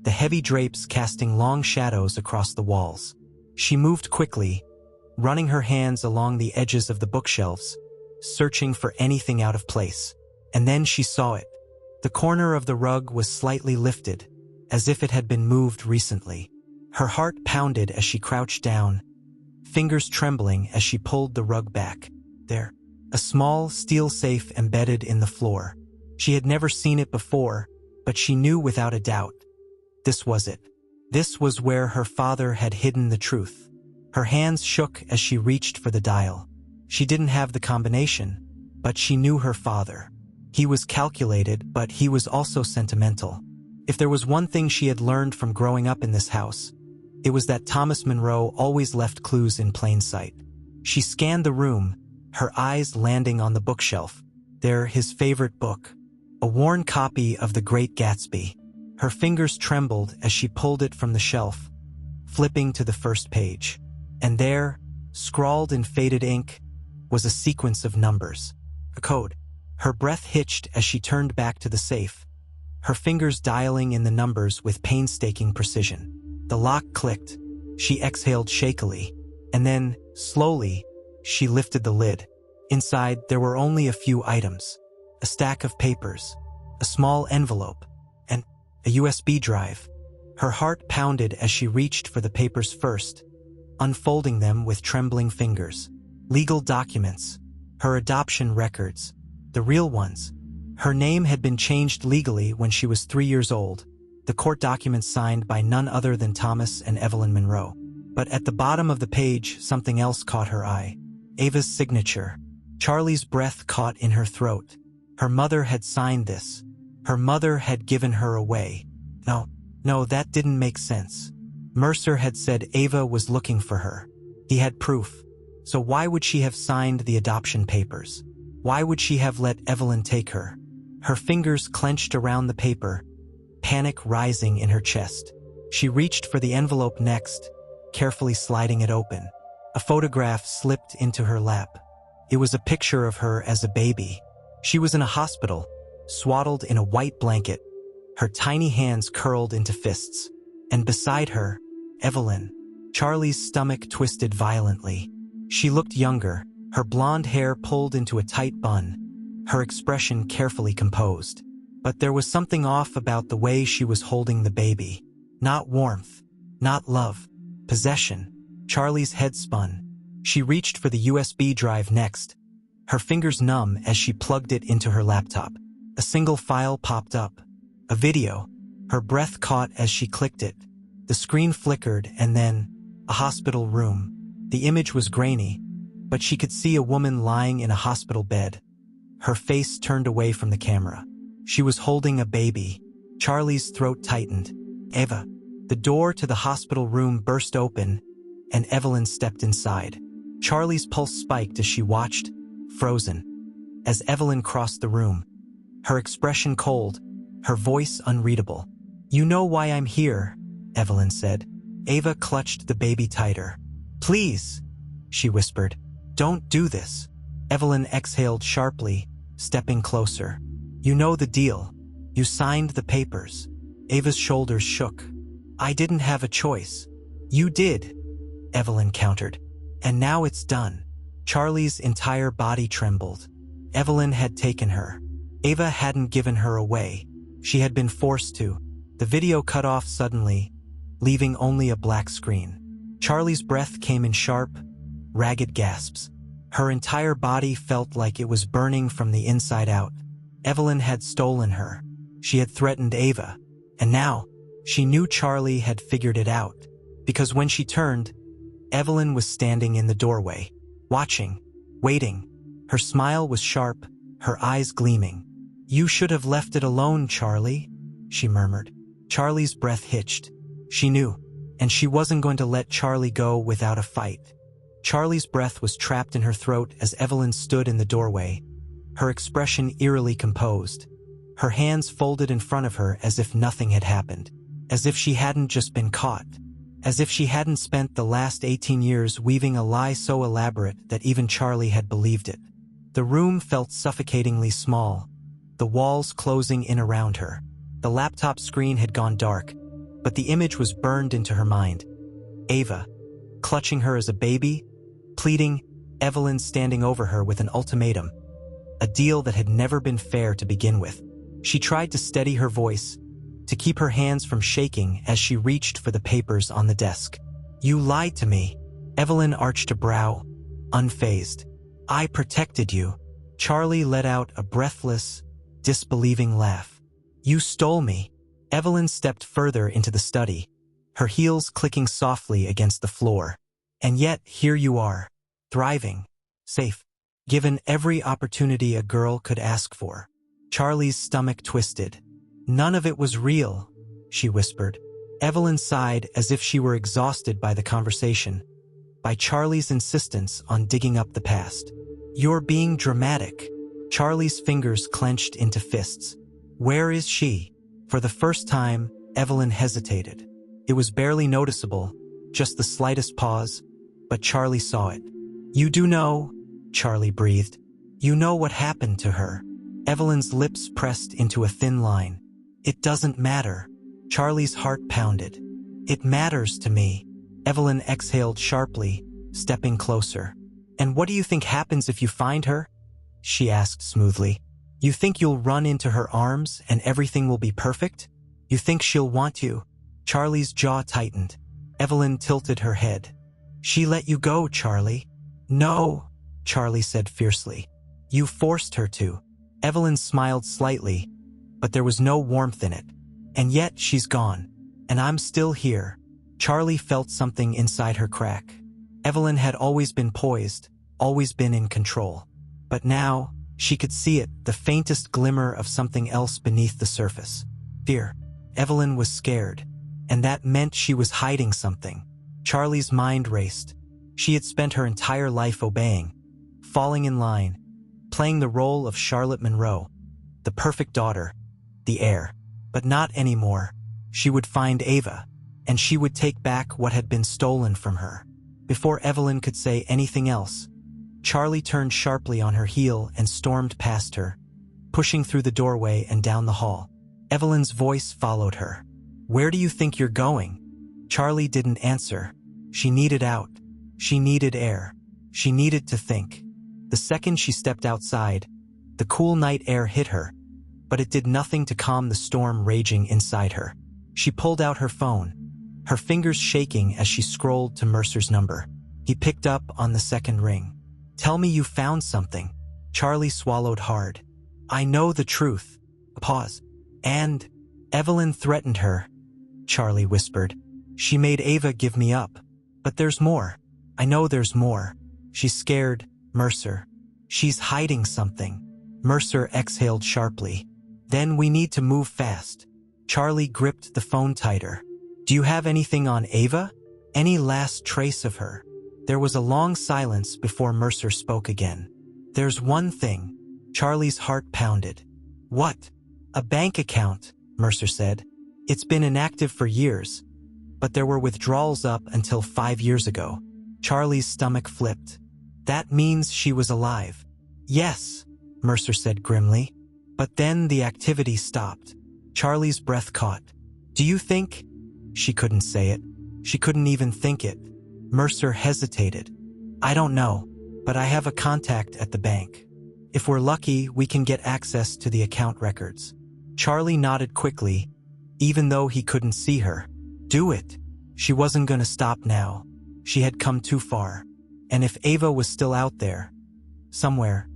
Speaker 1: the heavy drapes casting long shadows across the walls. She moved quickly, running her hands along the edges of the bookshelves, searching for anything out of place. And then she saw it. The corner of the rug was slightly lifted, as if it had been moved recently. Her heart pounded as she crouched down, fingers trembling as she pulled the rug back. There, a small steel safe embedded in the floor. She had never seen it before, but she knew without a doubt. This was it. This was where her father had hidden the truth. Her hands shook as she reached for the dial. She didn't have the combination, but she knew her father. He was calculated, but he was also sentimental. If there was one thing she had learned from growing up in this house, it was that Thomas Monroe always left clues in plain sight. She scanned the room, her eyes landing on the bookshelf. There, his favorite book, a worn copy of The Great Gatsby. Her fingers trembled as she pulled it from the shelf, flipping to the first page. And there, scrawled in faded ink, was a sequence of numbers. A code. Her breath hitched as she turned back to the safe, her fingers dialing in the numbers with painstaking precision. The lock clicked. She exhaled shakily, and then, slowly, she lifted the lid. Inside, there were only a few items. A stack of papers, a small envelope, and a USB drive. Her heart pounded as she reached for the papers first, unfolding them with trembling fingers. Legal documents, her adoption records, the real ones. Her name had been changed legally when she was 3 years old, the court documents signed by none other than Thomas and Evelyn Monroe. But at the bottom of the page, something else caught her eye. Ava's signature. Charlie's breath caught in her throat. Her mother had signed this. Her mother had given her away. No, that didn't make sense. Mercer had said Ava was looking for her. He had proof. So why would she have signed the adoption papers? Why would she have let Evelyn take her? Her fingers clenched around the paper, panic rising in her chest. She reached for the envelope next, carefully sliding it open. A photograph slipped into her lap. It was a picture of her as a baby. She was in a hospital, swaddled in a white blanket, her tiny hands curled into fists. And beside her, Evelyn. Charlie's stomach twisted violently. She looked younger, her blonde hair pulled into a tight bun, her expression carefully composed. But there was something off about the way she was holding the baby. Not warmth, not love, possession. Charlie's head spun. She reached for the USB drive next, her fingers numb as she plugged it into her laptop. A single file popped up. A video. Her breath caught as she clicked it. The screen flickered and then, a hospital room. The image was grainy, but she could see a woman lying in a hospital bed. Her face turned away from the camera. She was holding a baby. Charlie's throat tightened. Ava. The door to the hospital room burst open, and Evelyn stepped inside. Charlie's pulse spiked as she watched, frozen. As Evelyn crossed the room, her expression cold, her voice unreadable. "You know why I'm here," Evelyn said. Ava clutched the baby tighter. "Please," she whispered. "Don't do this." Evelyn exhaled sharply, stepping closer. "You know the deal. You signed the papers." Ava's shoulders shook. "I didn't have a choice." "You did," Evelyn countered. "And now it's done." Charlie's entire body trembled. Evelyn had taken her. Ava hadn't given her away. She had been forced to. The video cut off suddenly, leaving only a black screen. Charlie's breath came in sharp, ragged gasps. Her entire body felt like it was burning from the inside out. Evelyn had stolen her. She had threatened Ava. And now, she knew Charlie had figured it out. Because when she turned, Evelyn was standing in the doorway, watching, waiting. Her smile was sharp, her eyes gleaming. "You should have left it alone, Charlie," she murmured. Charlie's breath hitched. She knew, and she wasn't going to let Charlie go without a fight. Charlie's breath was trapped in her throat as Evelyn stood in the doorway, her expression eerily composed. Her hands folded in front of her as if nothing had happened, as if she hadn't just been caught, as if she hadn't spent the last 18 years weaving a lie so elaborate that even Charlie had believed it. The room felt suffocatingly small, the walls closing in around her. The laptop screen had gone dark, but the image was burned into her mind. Ava, clutching her as a baby, pleading, Evelyn standing over her with an ultimatum, a deal that had never been fair to begin with. She tried to steady her voice, to keep her hands from shaking as she reached for the papers on the desk. "You lied to me." Evelyn arched a brow, unfazed. "I protected you." Charlie let out a breathless, disbelieving laugh. "You stole me." Evelyn stepped further into the study, her heels clicking softly against the floor. "And yet here you are, thriving, safe, given every opportunity a girl could ask for." Charlie's stomach twisted. "None of it was real," she whispered. Evelyn sighed as if she were exhausted by the conversation, by Charlie's insistence on digging up the past. "You're being dramatic." Charlie's fingers clenched into fists. "Where is she?" For the first time, Evelyn hesitated. It was barely noticeable, just the slightest pause, but Charlie saw it. "You do know," Charlie breathed. "You know what happened to her." Evelyn's lips pressed into a thin line. "It doesn't matter." Charlie's heart pounded. "It matters to me." Evelyn exhaled sharply, stepping closer. "And what do you think happens if you find her?" she asked smoothly. "You think you'll run into her arms and everything will be perfect? You think she'll want you?" Charlie's jaw tightened. Evelyn tilted her head. "She let you go, Charlie." "No," Charlie said fiercely. "You forced her to." Evelyn smiled slightly, but there was no warmth in it. "And yet she's gone. And I'm still here." Charlie felt something inside her crack. Evelyn had always been poised, always been in control. But now, she could see it, the faintest glimmer of something else beneath the surface. Fear. Evelyn was scared, and that meant she was hiding something. Charlie's mind raced. She had spent her entire life obeying, falling in line, playing the role of Charlotte Monroe, the perfect daughter, the heir. But not anymore. She would find Ava, and she would take back what had been stolen from her. Before Evelyn could say anything else, Charlie turned sharply on her heel and stormed past her, pushing through the doorway and down the hall. Evelyn's voice followed her. "Where do you think you're going?" Charlie didn't answer. She needed out. She needed air. She needed to think. The second she stepped outside, the cool night air hit her, but it did nothing to calm the storm raging inside her. She pulled out her phone, her fingers shaking as she scrolled to Mercer's number. He picked up on the second ring. "Tell me you found something." Charlie swallowed hard. "I know the truth." A pause. "And..." Evelyn threatened her, Charlie whispered. "She made Ava give me up. But there's more. I know there's more. She's scared, Mercer. She's hiding something." Mercer exhaled sharply. "Then we need to move fast." Charlie gripped the phone tighter. "Do you have anything on Ava? Any last trace of her?" There was a long silence before Mercer spoke again. "There's one thing." Charlie's heart pounded. "What?" "A bank account," Mercer said. "It's been inactive for years, but there were withdrawals up until 5 years ago." Charlie's stomach flipped. "That means she was alive." "Yes," Mercer said grimly. But then the activity stopped. Charlie's breath caught. "Do you think?" She couldn't say it. She couldn't even think it. Mercer hesitated. "I don't know, but I have a contact at the bank. If we're lucky, we can get access to the account records." Charlie nodded quickly, even though he couldn't see her. "Do it." She wasn't going to stop now. She had come too far. And if Ava was still out there, somewhere,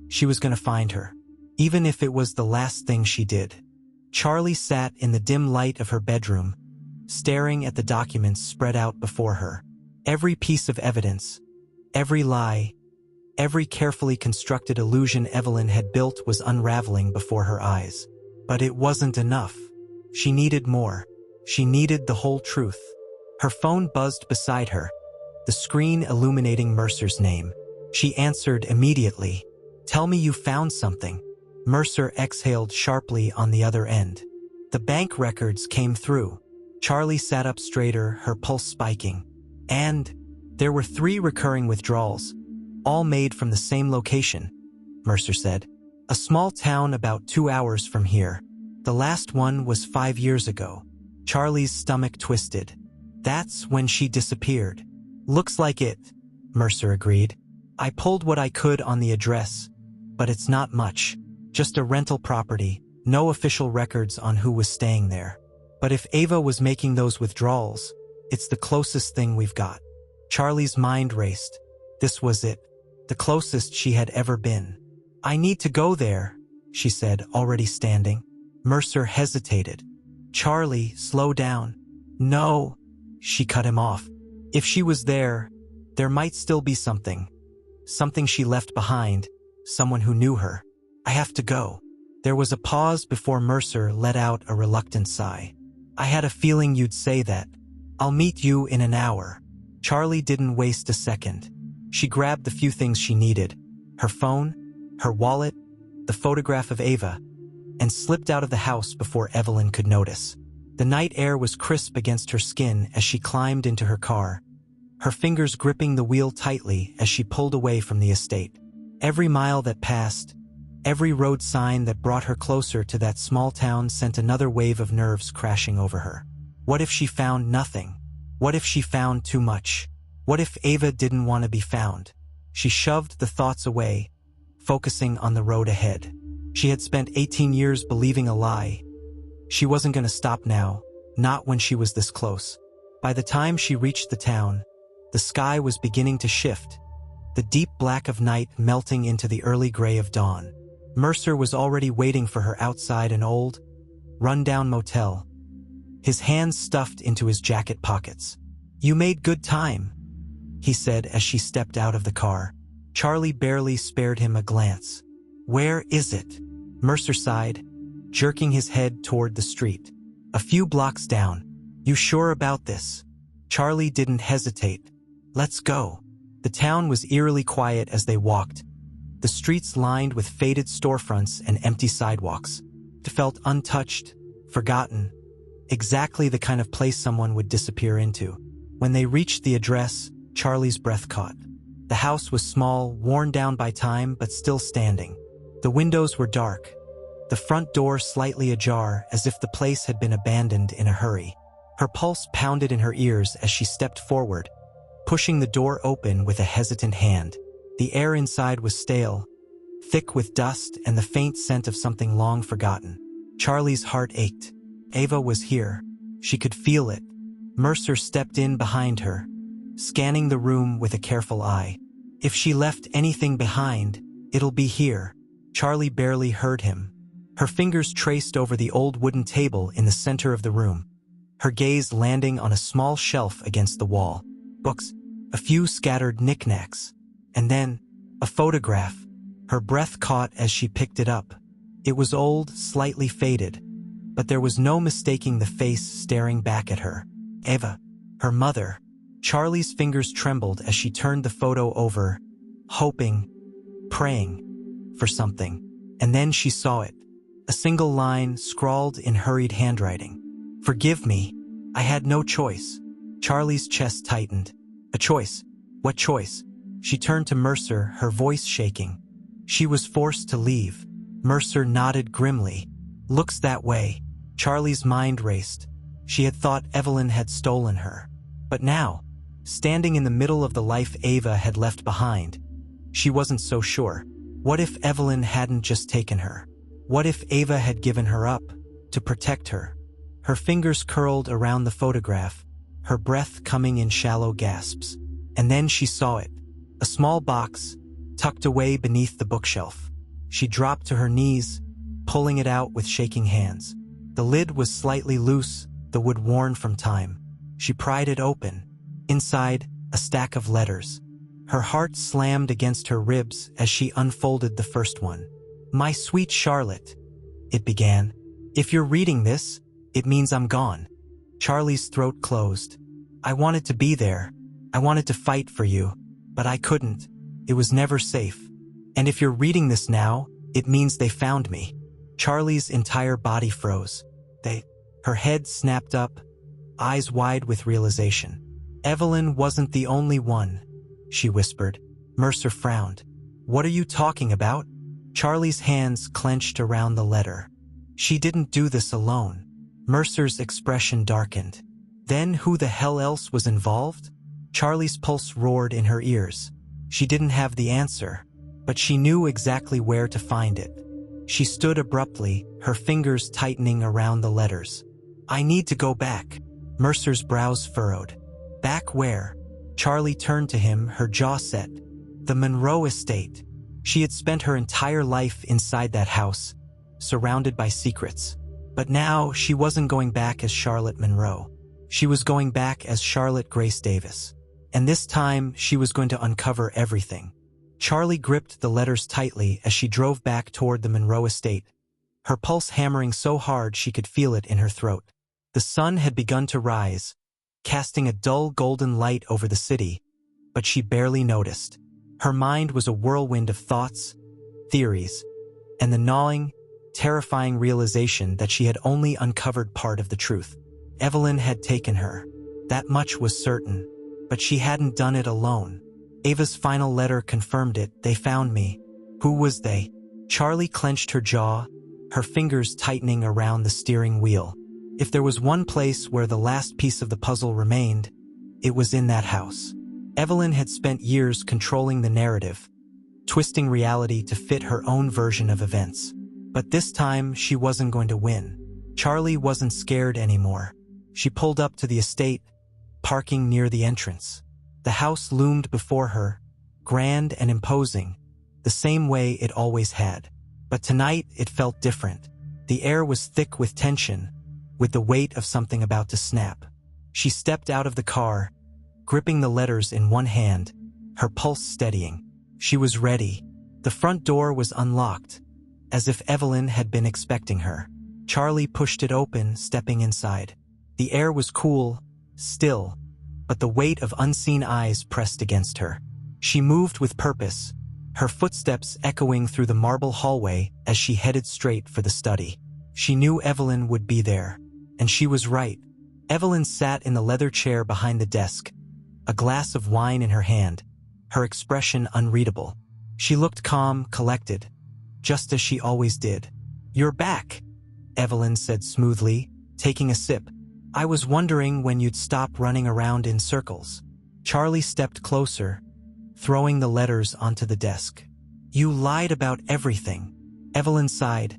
Speaker 1: she was going to find her, even if it was the last thing she did. Charlie sat in the dim light of her bedroom, staring at the documents spread out before her. Every piece of evidence, every lie, every carefully constructed illusion Evelyn had built was unraveling before her eyes. But it wasn't enough. She needed more. She needed the whole truth. Her phone buzzed beside her, the screen illuminating Mercer's name. She answered immediately. "Tell me you found something." Mercer exhaled sharply on the other end. The bank records came through. Charlie sat up straighter, her pulse spiking. And there were 3 recurring withdrawals, all made from the same location, Mercer said. "A small town about 2 hours from here. The last one was 5 years ago." Charlie's stomach twisted. "That's when she disappeared." "Looks like it," Mercer agreed. "I pulled what I could on the address, but it's not much. Just a rental property, no official records on who was staying there. But if Ava was making those withdrawals, it's the closest thing we've got." Charlie's mind raced. This was it, the closest she had ever been. "I need to go there," she said, already standing. Mercer hesitated. "Charlie, slow down." "No," she cut him off. "If she was there, there might still be something. Something she left behind, someone who knew her. I have to go." There was a pause before Mercer let out a reluctant sigh. "I had a feeling you'd say that. I'll meet you in an hour." Charlie didn't waste a second. She grabbed the few things she needed, her phone, her wallet, the photograph of Ava, and slipped out of the house before Evelyn could notice. The night air was crisp against her skin as she climbed into her car, her fingers gripping the wheel tightly as she pulled away from the estate. Every mile that passed, every road sign that brought her closer to that small town sent another wave of nerves crashing over her. What if she found nothing? What if she found too much? What if Ava didn't want to be found? She shoved the thoughts away, focusing on the road ahead. She had spent 18 years believing a lie. She wasn't going to stop now, not when she was this close. By the time she reached the town, the sky was beginning to shift, the deep black of night melting into the early gray of dawn. Mercer was already waiting for her outside an old, run-down motel, his hands stuffed into his jacket pockets. "You made good time," he said as she stepped out of the car. Charlie barely spared him a glance. "Where is it?" Mercer sighed, jerking his head toward the street. "A few blocks down." "You sure about this?" Charlie didn't hesitate. "Let's go." The town was eerily quiet as they walked, the streets lined with faded storefronts and empty sidewalks. It felt untouched, forgotten, exactly the kind of place someone would disappear into. When they reached the address, Charlie's breath caught. The house was small, worn down by time, but still standing. The windows were dark, the front door slightly ajar as if the place had been abandoned in a hurry. Her pulse pounded in her ears as she stepped forward, pushing the door open with a hesitant hand. The air inside was stale, thick with dust and the faint scent of something long forgotten. Charlie's heart ached. Ava was here. She could feel it. Mercer stepped in behind her, scanning the room with a careful eye. "If she left anything behind, it'll be here." Charlie barely heard him. Her fingers traced over the old wooden table in the center of the room, her gaze landing on a small shelf against the wall. Books, a few scattered knickknacks, and then a photograph. Her breath caught as she picked it up. It was old, slightly faded, but there was no mistaking the face staring back at her. Ava, her mother. Charlie's fingers trembled as she turned the photo over, hoping, praying for something. And then she saw it. A single line scrawled in hurried handwriting. "Forgive me. I had no choice." Charlie's chest tightened. A choice? What choice? She turned to Mercer, her voice shaking. "She was forced to leave." Mercer nodded grimly. "Looks that way." Charlie's mind raced. She had thought Evelyn had stolen her. But now, standing in the middle of the life Ava had left behind, she wasn't so sure. What if Evelyn hadn't just taken her? What if Ava had given her up to protect her? Her fingers curled around the photograph, her breath coming in shallow gasps. And then she saw it. A small box, tucked away beneath the bookshelf. She dropped to her knees, pulling it out with shaking hands. The lid was slightly loose, the wood worn from time. She pried it open. Inside, a stack of letters. Her heart slammed against her ribs as she unfolded the first one. "My sweet Charlotte," it began. "If you're reading this, it means I'm gone." Charlie's throat closed. "I wanted to be there. I wanted to fight for you, but I couldn't. It was never safe. And if you're reading this now, it means they found me." Charlie's entire body froze. Her head snapped up, eyes wide with realization. "Evelyn wasn't the only one," she whispered. Mercer frowned. "What are you talking about?" Charlie's hands clenched around the letter. She didn't do this alone. Mercer's expression darkened. Then who the hell else was involved? Charlie's pulse roared in her ears. She didn't have the answer, but she knew exactly where to find it. She stood abruptly, her fingers tightening around the letters. I need to go back. Mercer's brows furrowed. Back where? Charlie turned to him, her jaw set. The Monroe estate. She had spent her entire life inside that house, surrounded by secrets. But now she wasn't going back as Charlotte Monroe. She was going back as Charlotte Grace Davis. And this time, she was going to uncover everything. Charlie gripped the letters tightly as she drove back toward the Monroe estate, her pulse hammering so hard she could feel it in her throat. The sun had begun to rise, casting a dull golden light over the city, but she barely noticed. Her mind was a whirlwind of thoughts, theories, and the gnawing, terrifying realization that she had only uncovered part of the truth. Evelyn had taken her. That much was certain, but she hadn't done it alone. Ava's final letter confirmed it. They found me. Who was they? Charlie clenched her jaw, her fingers tightening around the steering wheel. If there was one place where the last piece of the puzzle remained, it was in that house. Evelyn had spent years controlling the narrative, twisting reality to fit her own version of events. But this time, she wasn't going to win. Charlie wasn't scared anymore. She pulled up to the estate, parking near the entrance. The house loomed before her, grand and imposing, the same way it always had. But tonight, it felt different. The air was thick with tension, with the weight of something about to snap. She stepped out of the car, gripping the letters in one hand, her pulse steadying. She was ready. The front door was unlocked, as if Evelyn had been expecting her. Charlie pushed it open, stepping inside. The air was cool, still, but the weight of unseen eyes pressed against her. She moved with purpose, her footsteps echoing through the marble hallway as she headed straight for the study. She knew Evelyn would be there, and she was right. Evelyn sat in the leather chair behind the desk, a glass of wine in her hand, her expression unreadable. She looked calm, collected, just as she always did. "You're back," Evelyn said smoothly, taking a sip. "I was wondering when you'd stop running around in circles." Charlie stepped closer, throwing the letters onto the desk. "You lied about everything." Evelyn sighed,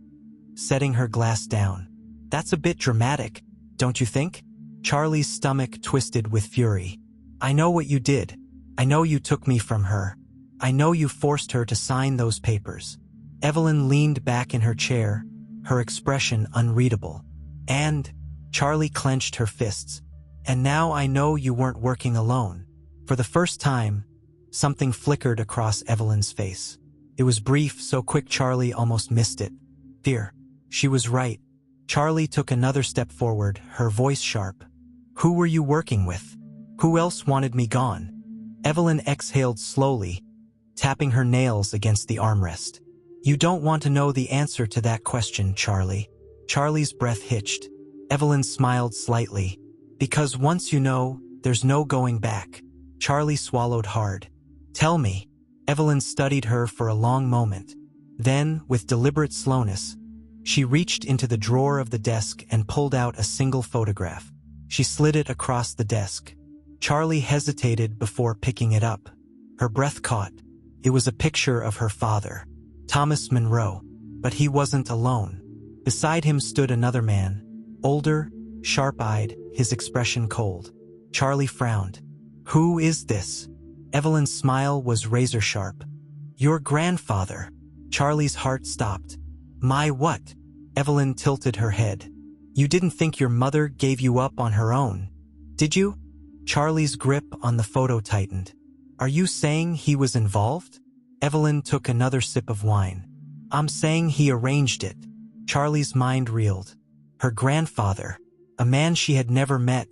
Speaker 1: setting her glass down. "That's a bit dramatic, don't you think?" Charlie's stomach twisted with fury. "I know what you did. I know you took me from her. I know you forced her to sign those papers." Evelyn leaned back in her chair, her expression unreadable. "And," Charlie clenched her fists, "and now I know you weren't working alone." For the first time, something flickered across Evelyn's face. It was brief, so quick Charlie almost missed it. Fear. She was right. Charlie took another step forward, her voice sharp. "Who were you working with? Who else wanted me gone?" Evelyn exhaled slowly, tapping her nails against the armrest. "You don't want to know the answer to that question, Charlie." Charlie's breath hitched. Evelyn smiled slightly. "Because once you know, there's no going back." Charlie swallowed hard. "Tell me." Evelyn studied her for a long moment. Then, with deliberate slowness, she reached into the drawer of the desk and pulled out a single photograph. She slid it across the desk. Charlie hesitated before picking it up. Her breath caught. It was a picture of her father, Thomas Monroe. But he wasn't alone. Beside him stood another man, older, sharp-eyed, his expression cold. Charlie frowned. "Who is this?" Evelyn's smile was razor-sharp. "Your grandfather." Charlie's heart stopped. "My what?" Evelyn tilted her head. "You didn't think your mother gave you up on her own, did you?" Charlie's grip on the photo tightened. "Are you saying he was involved?" Evelyn took another sip of wine. "I'm saying he arranged it." Charlie's mind reeled. Her grandfather, a man she had never met,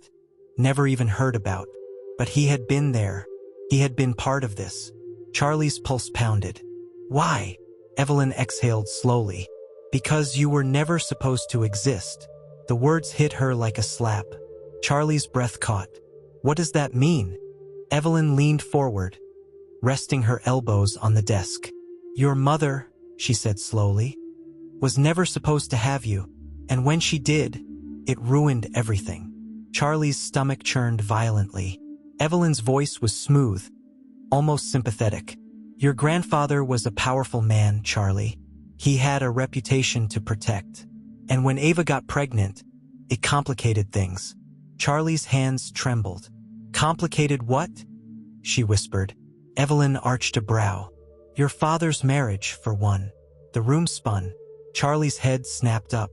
Speaker 1: never even heard about. But he had been there. He had been part of this. Charlie's pulse pounded. "Why?" Evelyn exhaled slowly. "Because you were never supposed to exist." The words hit her like a slap. Charlie's breath caught. "What does that mean?" Evelyn leaned forward, resting her elbows on the desk. "Your mother," she said slowly, was never supposed to have you, and when she did, it ruined everything. Charlie's stomach churned violently. Evelyn's voice was smooth, almost sympathetic. Your grandfather was a powerful man, Charlie. He had a reputation to protect. And when Ava got pregnant, it complicated things. Charlie's hands trembled. Complicated what? She whispered. Evelyn arched a brow. Your father's marriage, for one. The room spun. Charlie's head snapped up.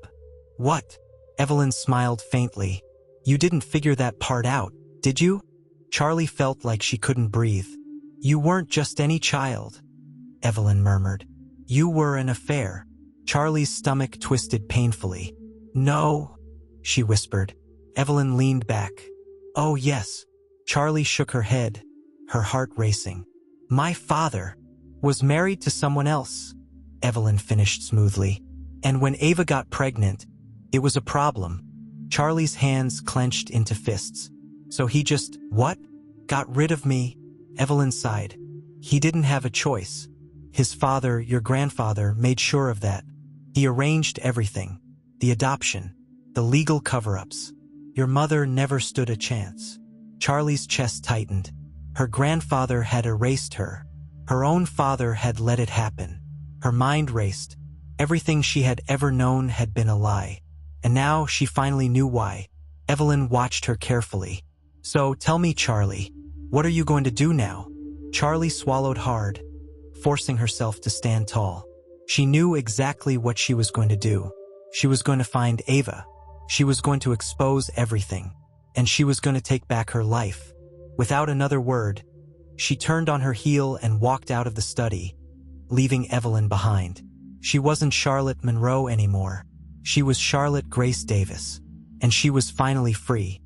Speaker 1: What? Evelyn smiled faintly. You didn't figure that part out, did you? Charlie felt like she couldn't breathe. You weren't just any child, Evelyn murmured. You were an affair. Charlie's stomach twisted painfully. No, she whispered. Evelyn leaned back. Oh, yes. Charlie shook her head, her heart racing. My father was married to someone else, Evelyn finished smoothly. And when Ava got pregnant, it was a problem. Charlie's hands clenched into fists. So he just, what? Got rid of me? Evelyn sighed. He didn't have a choice. His father, your grandfather, made sure of that. He arranged everything. The adoption, the legal cover-ups. Your mother never stood a chance. Charlie's chest tightened. Her grandfather had erased her. Her own father had let it happen. Her mind raced. Everything she had ever known had been a lie. And now she finally knew why. Evelyn watched her carefully. So tell me, Charlie, what are you going to do now? Charlie swallowed hard, forcing herself to stand tall. She knew exactly what she was going to do. She was going to find Ava. She was going to expose everything. And she was going to take back her life. Without another word, she turned on her heel and walked out of the study, leaving Evelyn behind. She wasn't Charlotte Monroe anymore. She was Charlotte Grace Davis. And she was finally free.